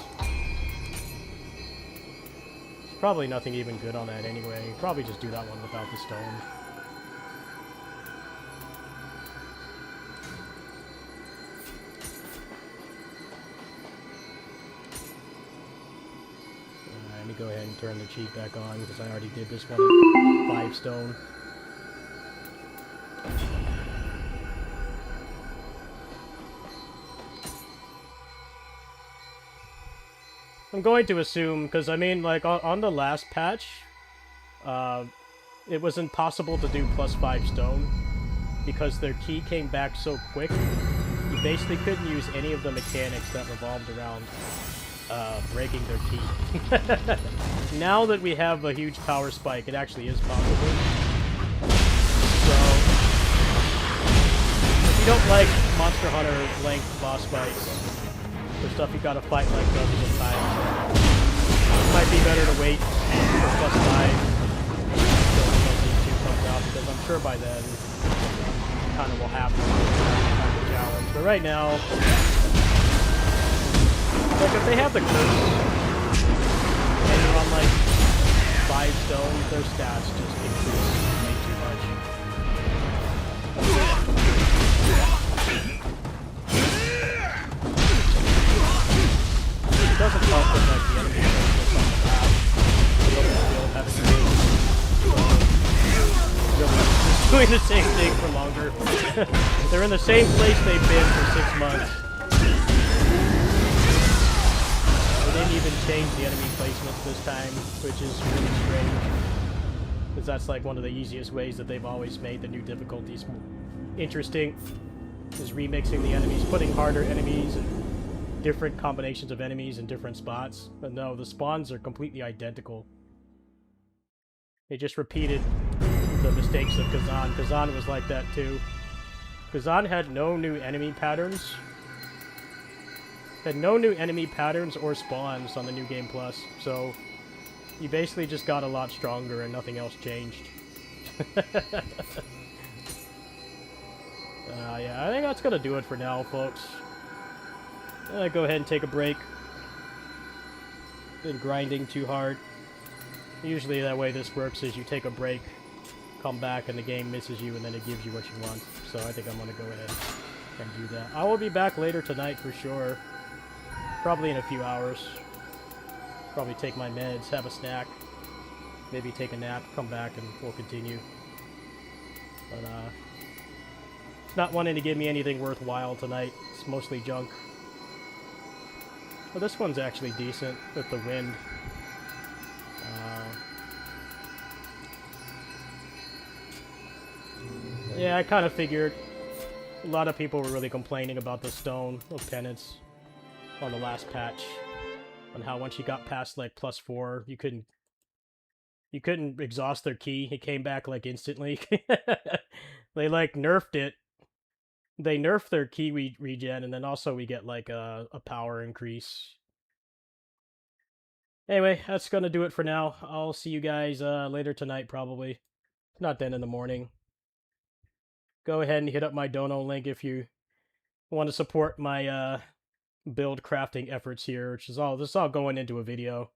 There's probably nothing even good on that anyway. Probably just do that one without the stone. Let me go ahead and turn the cheat back on because I already did this one at 5 stone. I'm going to assume, because I mean, like, on the last patch, it was impossible to do +5 stone because their key came back so quick. You basically couldn't use any of the mechanics that revolved around breaking their key. Now that we have a huge power spike, it actually is possible. So, if you don't like Monster Hunter length boss fights, the stuff you gotta fight like dozens of times, it might be better to wait for +5 until Season 2 comes out, because I'm sure by then you kind of will have to find the challenge. But right now, like, if they have the curse, and you're on, like, 5 stones, their stats just increase way too much. It doesn't help with, like, the enemy that's on the path. They don't feel having to do. Just doing the same thing for longer. They're in the same place they've been for 6 months. They didn't even change the enemy placements this time, which is really strange. Because that's like one of the easiest ways that they've always made the new difficulties interesting. Is remixing the enemies, putting harder enemies and different combinations of enemies in different spots. But no, the spawns are completely identical. They just repeated the mistakes of Kazan. Kazan was like that too. Kazan had no new enemy patterns. Had no new enemy patterns or spawns on the New Game Plus, so you basically just got a lot stronger and nothing else changed. Yeah, I think that's gonna do it for now, folks. Go ahead and take a break. Been grinding too hard. Usually that way this works is you take a break, come back, and the game misses you, and then it gives you what you want. So I think I'm gonna go ahead and do that. I will be back later tonight for sure. Probably in a few hours. Probably take my meds, have a snack, maybe take a nap, come back, and we'll continue. But, it's not wanting to give me anything worthwhile tonight. It's mostly junk. Well, this one's actually decent with the wind. Yeah, I kind of figured. A lot of people were really complaining about the Stone of Penance on the last patch, on how once you got past like +4, you couldn't exhaust their key. It came back like instantly. They like nerfed it. They nerfed their key regen, and then also we get like a power increase. Anyway, that's gonna do it for now. I'll see you guys later tonight probably. If not then in the morning. Go ahead and hit up my dono link if you want to support my build crafting efforts here, which is all going into a video.